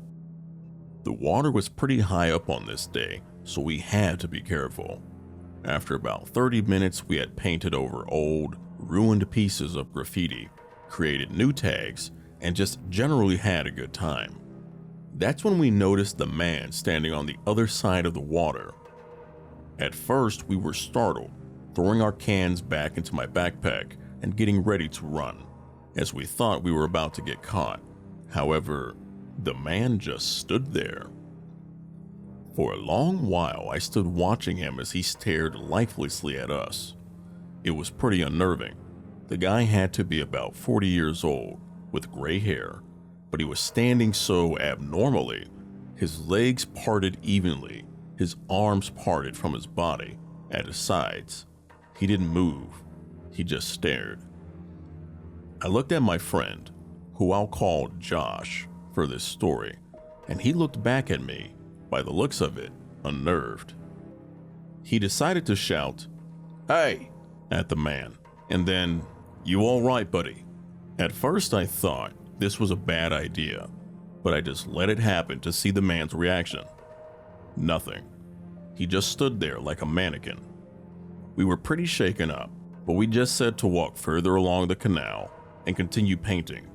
The water was pretty high up on this day, so we had to be careful. After about 30 minutes, we had painted over old, ruined pieces of graffiti, created new tags, and just generally had a good time. That's when we noticed the man standing on the other side of the water. At first, we were startled, throwing our cans back into my backpack and getting ready to run, as we thought we were about to get caught. However, the man just stood there. For a long while, I stood watching him as he stared lifelessly at us. It was pretty unnerving. The guy had to be about 40 years old, with gray hair, but he was standing so abnormally. His legs parted evenly, his arms parted from his body, at his sides. He didn't move, he just stared. I looked at my friend, who I'll call Josh, for this story, and he looked back at me, by the looks of it, unnerved. He decided to shout, "Hey!" at the man, and then, "You all right, buddy?" At first I thought this was a bad idea, but I just let it happen to see the man's reaction. Nothing. He just stood there like a mannequin. We were pretty shaken up, but we just said to walk further along the canal and continue painting.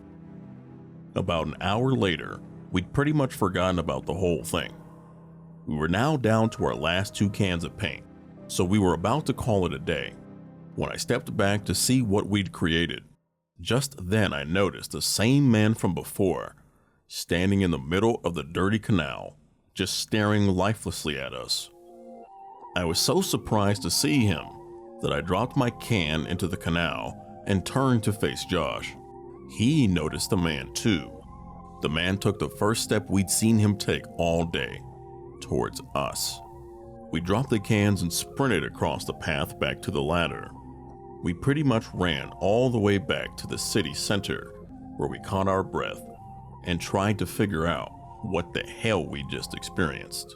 About an hour later, we'd pretty much forgotten about the whole thing. We were now down to our last 2 cans of paint, so we were about to call it a day, when I stepped back to see what we'd created. Just then I noticed the same man from before, standing in the middle of the dirty canal, just staring lifelessly at us. I was so surprised to see him that I dropped my can into the canal and turned to face Josh. He noticed the man too. The man took the first step we'd seen him take all day, towards us. We dropped the cans and sprinted across the path back to the ladder. We pretty much ran all the way back to the city center, where we caught our breath and tried to figure out what the hell we just experienced.